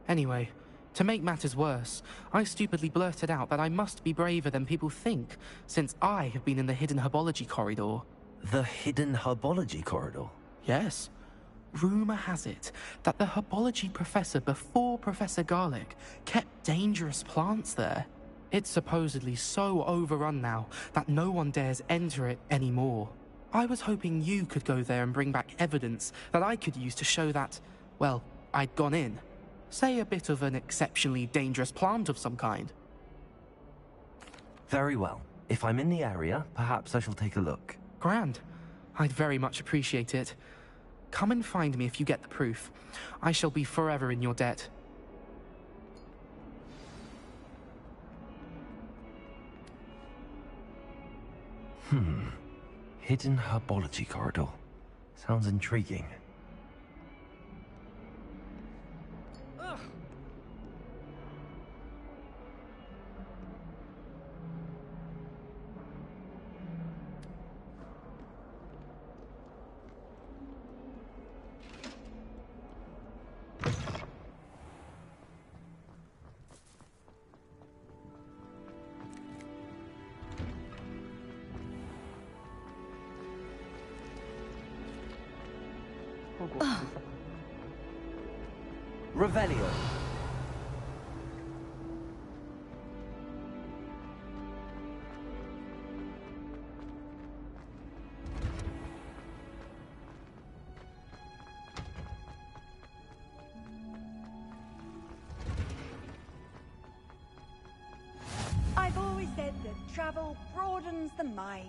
Anyway, to make matters worse, I stupidly blurted out that I must be braver than people think, since I have been in the hidden herbology corridor. The hidden herbology corridor? Yes. Rumour has it that the herbology professor before Professor Garlic kept dangerous plants there. It's supposedly so overrun now that no one dares enter it anymore. I was hoping you could go there and bring back evidence that I could use to show that, well, I'd gone in. Say a bit of an exceptionally dangerous plant of some kind. Very well. If I'm in the area, perhaps I shall take a look. Grand. I'd very much appreciate it. Come and find me if you get the proof. I shall be forever in your debt. Hidden herbology corridor. Sounds intriguing. Revelio. I've always said that travel broadens the mind.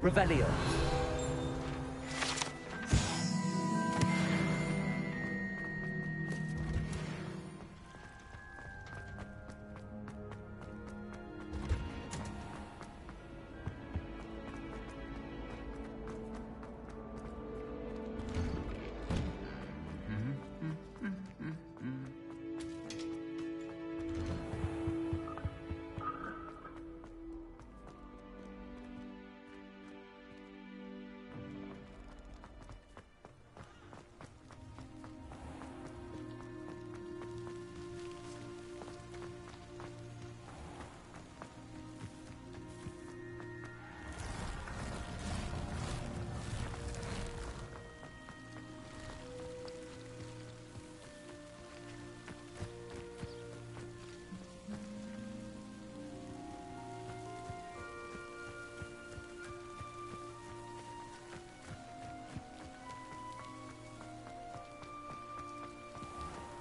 Revelio.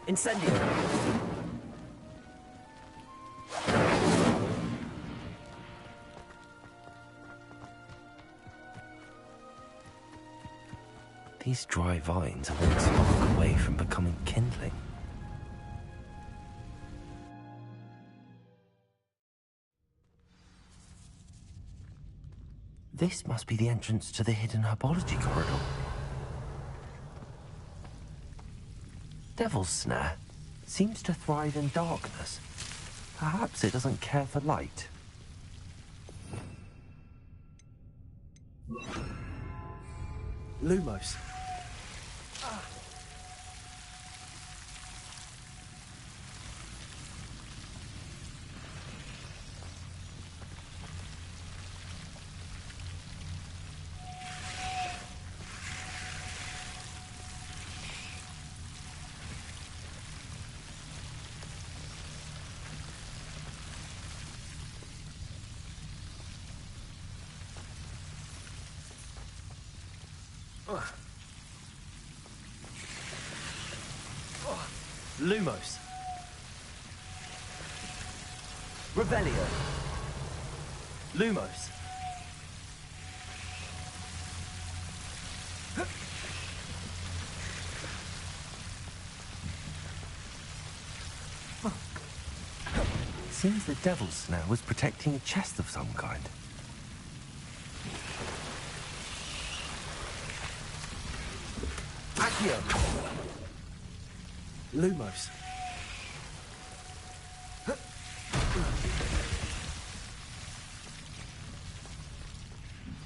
Incendio. These dry vines are one spark away from becoming kindling. This must be the entrance to the hidden herbology corridor. Devil's Snare seems to thrive in darkness. Perhaps it doesn't care for light. Lumos. Lumos. Revelio. Lumos. Seems the devil's snare was protecting a chest of some kind. Accio. Lumos.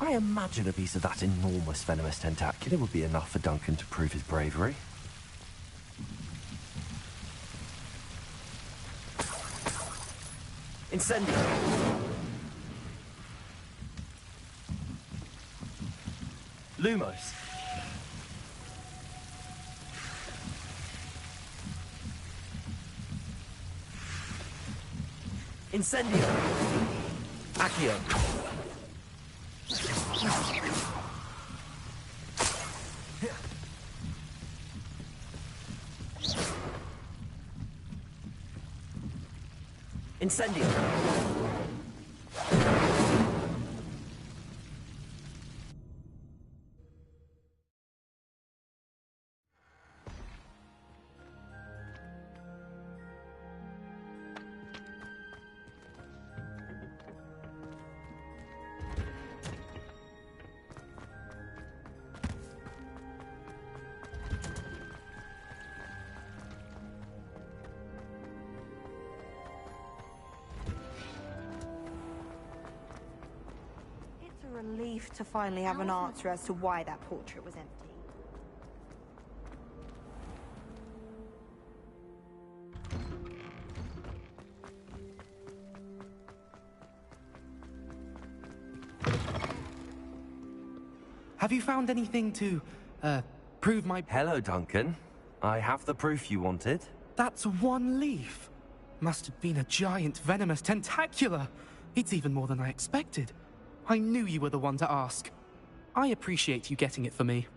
I imagine a piece of that enormous venomous tentacular would be enough for Duncan to prove his bravery. Incendio! Lumos! Incendio! Accio! Incendio! Relief to finally have an answer as to why that portrait was empty. Have you found anything to, prove my... Hello, Duncan. I have the proof you wanted. That's one leaf. Must have been a giant venomous tentacula. It's even more than I expected. I knew you were the one to ask. I appreciate you getting it for me.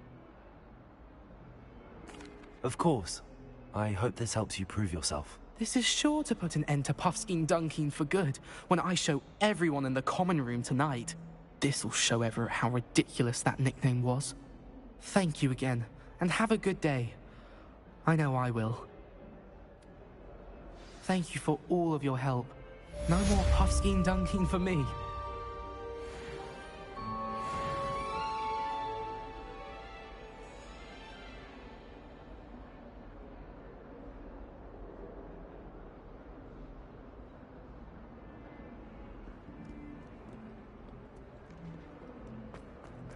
Of course. I hope this helps you prove yourself. This is sure to put an end to Puffskein Dunkeen for good when I show everyone in the common room tonight. This'll show Everett how ridiculous that nickname was. Thank you again, and have a good day. I know I will. Thank you for all of your help. No more Puffskein Dunkeen for me.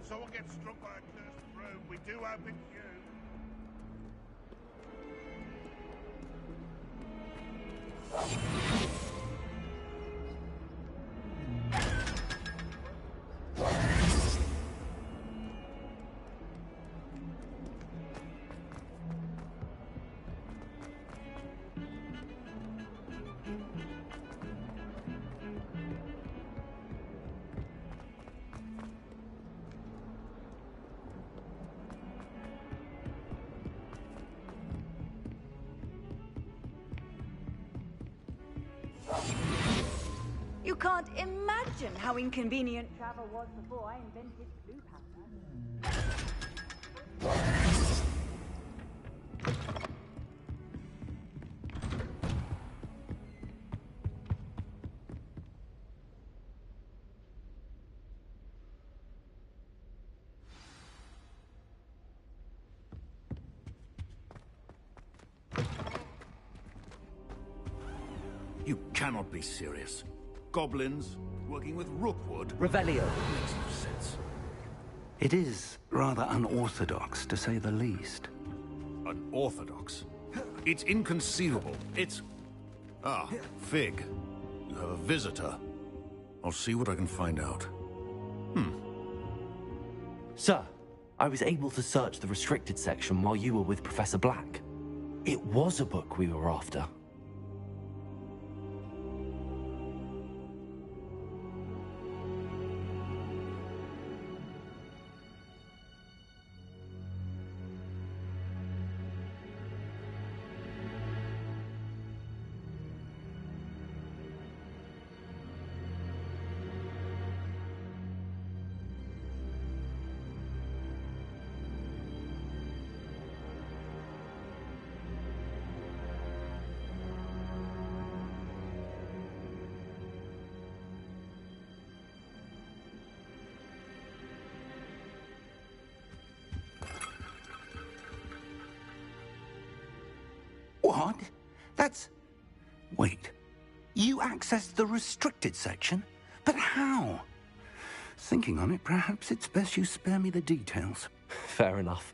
If someone gets struck by a cursed room, we do hope it's you. You can't imagine how inconvenient travel was before I invented blue powder. You cannot be serious. Goblins working with Rookwood. Revelio. Makes no sense. It is rather unorthodox, to say the least. Unorthodox? It's inconceivable. It's... Ah, Fig. You have a visitor. I'll see what I can find out. Sir, I was able to search the restricted section while you were with Professor Black. It was a book we were after. What? That's... Wait. You accessed the restricted section? But how? Thinking on it, perhaps it's best you spare me the details. Fair enough.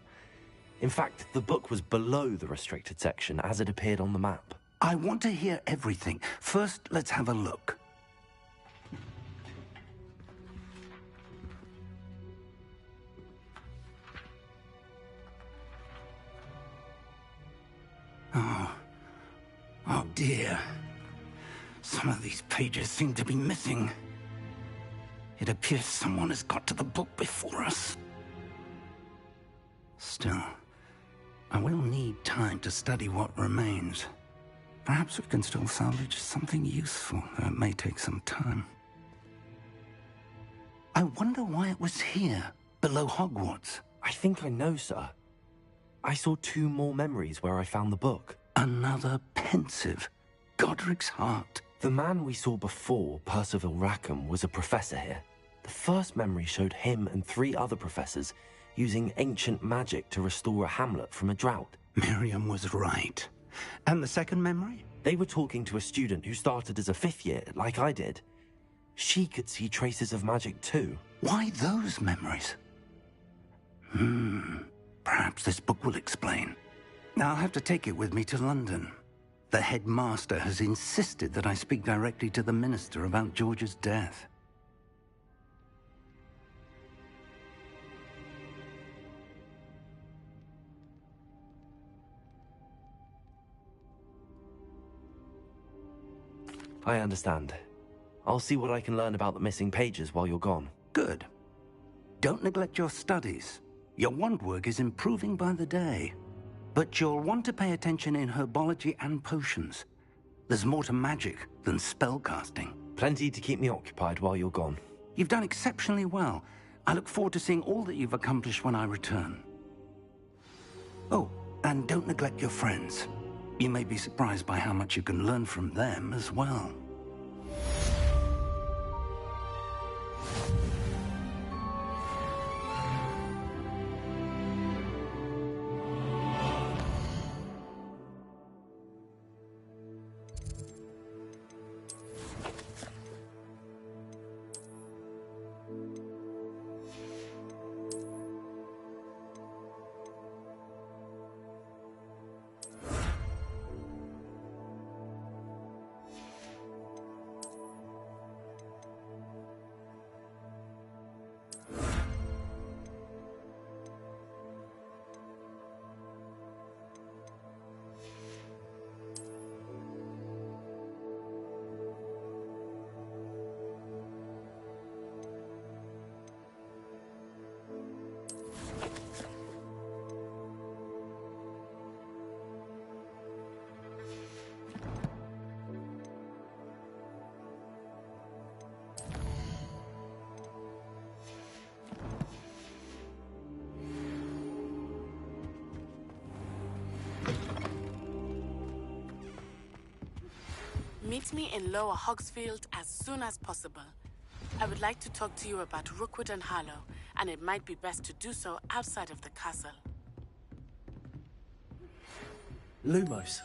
In fact, the book was below the restricted section as it appeared on the map. I want to hear everything. First, let's have a look. Oh dear. Some of these pages seem to be missing. It appears someone has got to the book before us. Still, I will need time to study what remains. Perhaps we can still salvage something useful, though it may take some time. I wonder why it was here, below Hogwarts. I think I know, sir. I saw 2 more memories where I found the book. Another pensive. Godric's heart. The man we saw before, Percival Rackham, was a professor here. The first memory showed him and 3 other professors using ancient magic to restore a hamlet from a drought. Miriam was right. And the second memory? They were talking to a student who started as a 5th year, like I did. She could see traces of magic too. Why those memories? Perhaps this book will explain. I'll have to take it with me to London. The headmaster has insisted that I speak directly to the minister about George's death. I understand. I'll see what I can learn about the missing pages while you're gone. Good. Don't neglect your studies. Your wand work is improving by the day. But you'll want to pay attention in herbology and potions. There's more to magic than spellcasting. Plenty to keep me occupied while you're gone. You've done exceptionally well. I look forward to seeing all that you've accomplished when I return. Oh, and don't neglect your friends. You may be surprised by how much you can learn from them as well. Meet me in Lower Hogsfield as soon as possible. I would like to talk to you about Rookwood and Harlow, and it might be best to do so outside of the castle. Lumos.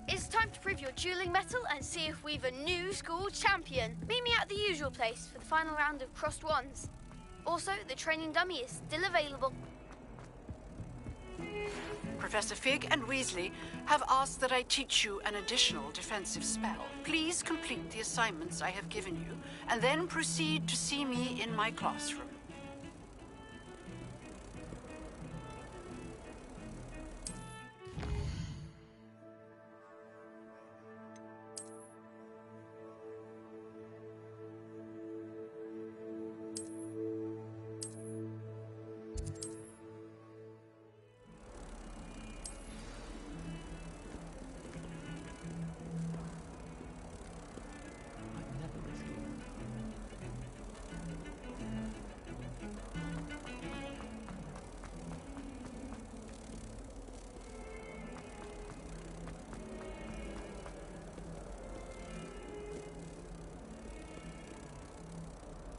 It's time to prove your dueling mettle and see if we've a new school champion. Meet me at the usual place for the final round of crossed wands. Also, the training dummy is still available. Professor Fig and Weasley have asked that I teach you an additional defensive spell. Please complete the assignments I have given you, and then proceed to see me in my classroom.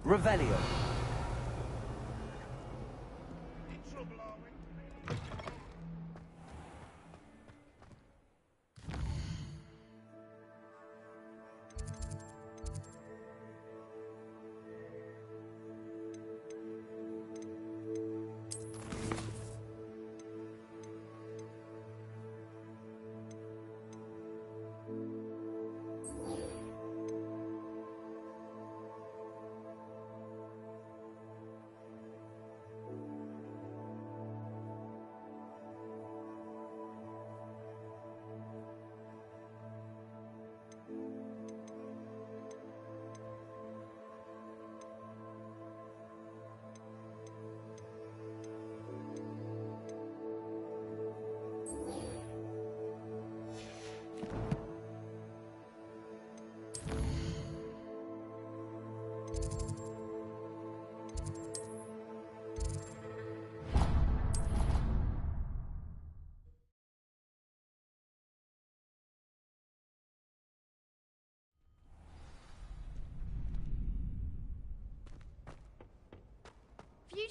Revelio.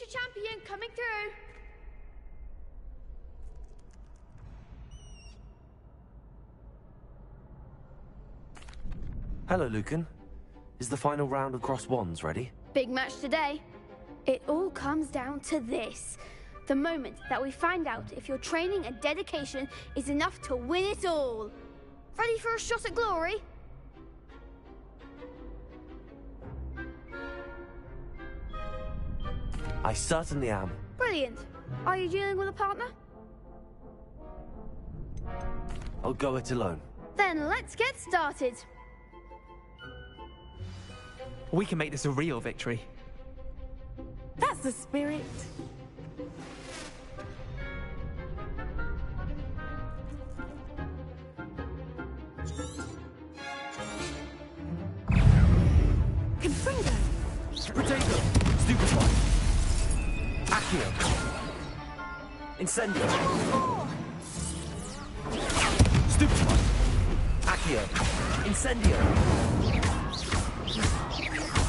Future champion coming through. Hello, Lucan. Is the final round of Cross Wands ready? Big match today. It all comes down to this. The moment that we find out if your training and dedication is enough to win it all. Ready for a shot at glory? I certainly am. Brilliant. Are you dealing with a partner? I'll go it alone. Then let's get started. We can make this a real victory. That's the spirit. Confringo. Potato. Stupefy. Accio. Incendio. Stupefy. Accio. Incendio.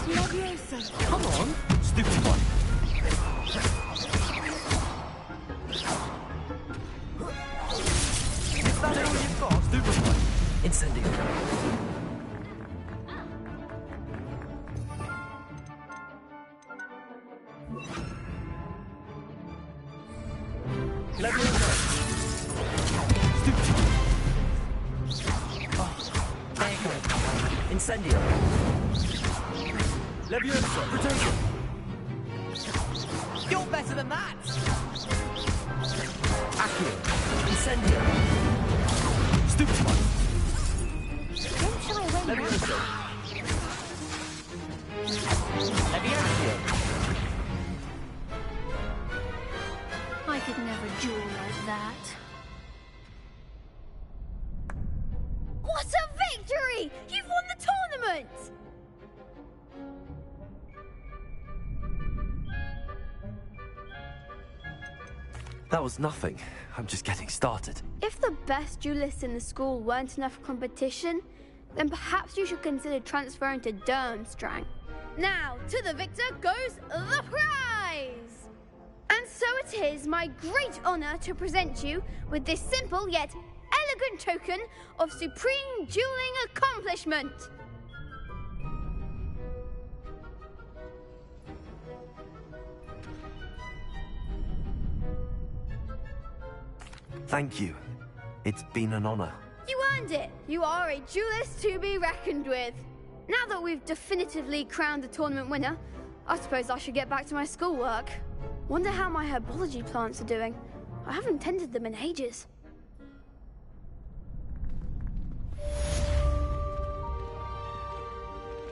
Leviosa. Come on. Stupefy. Is that all you've got? Stupefy. Incendio. Incendio. Leviosa. Potato. You're better than that! Accio. Incendio. Stupefy. Don't shy away now. Leviosa. Leviosa. I could never duel like that. What a victory! You've won the tournament! That was nothing. I'm just getting started. If the best duelists in the school weren't enough competition, then perhaps you should consider transferring to Durmstrang. Now, to the victor goes the prize! And so it is my great honor to present you with this simple yet elegant token of supreme dueling accomplishment. Thank you. It's been an honor. You earned it. You are a duelist to be reckoned with. Now that we've definitively crowned the tournament winner, I suppose I should get back to my schoolwork. Wonder how my herbology plants are doing. I haven't tended them in ages.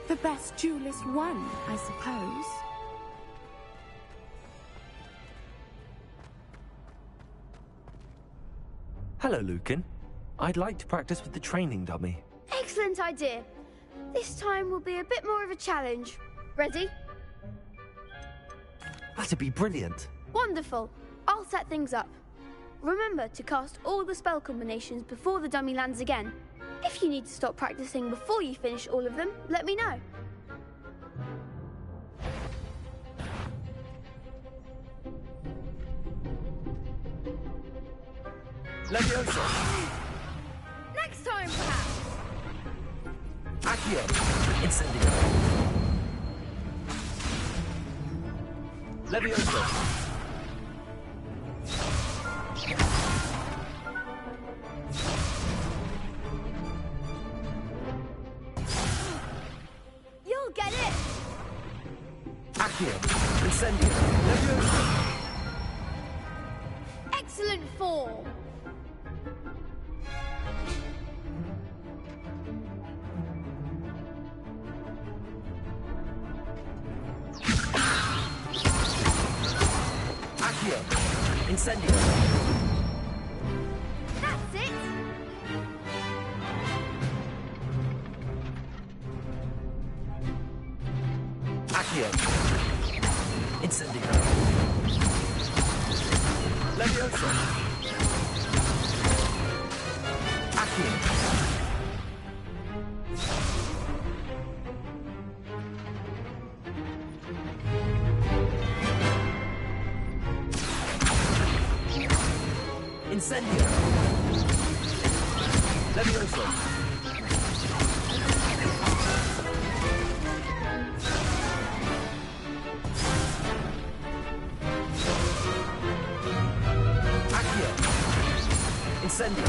The best duelist won, I suppose. Hello, Lucan. I'd like to practice with the training dummy. Excellent idea. This time will be a bit more of a challenge. Ready? That'd be brilliant. Wonderful. I'll set things up. Remember to cast all the spell combinations before the dummy lands again. If you need to stop practicing before you finish all of them, let me know. Leviosa. Next time, perhaps. Accio. Incendio. Leviosa. You'll get it. Accio. Incendio. Leviosa. Excellent form. Accio. Incendio. That's it. Accio. Incendio. Leviosa. Accio. Incendio! Levioso! Accio! Incendio!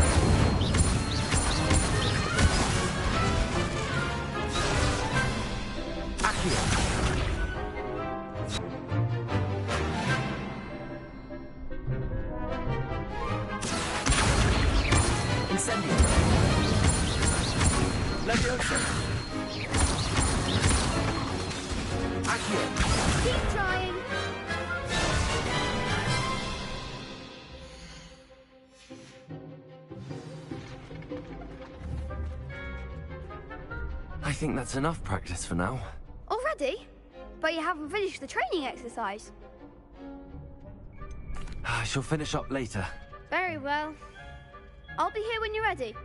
Accio! Incendio! Levioso! Accio! Keep trying. I think that's enough practice for now. Already? But you haven't finished the training exercise. I shall finish up later. Very well. I'll be here when you're ready.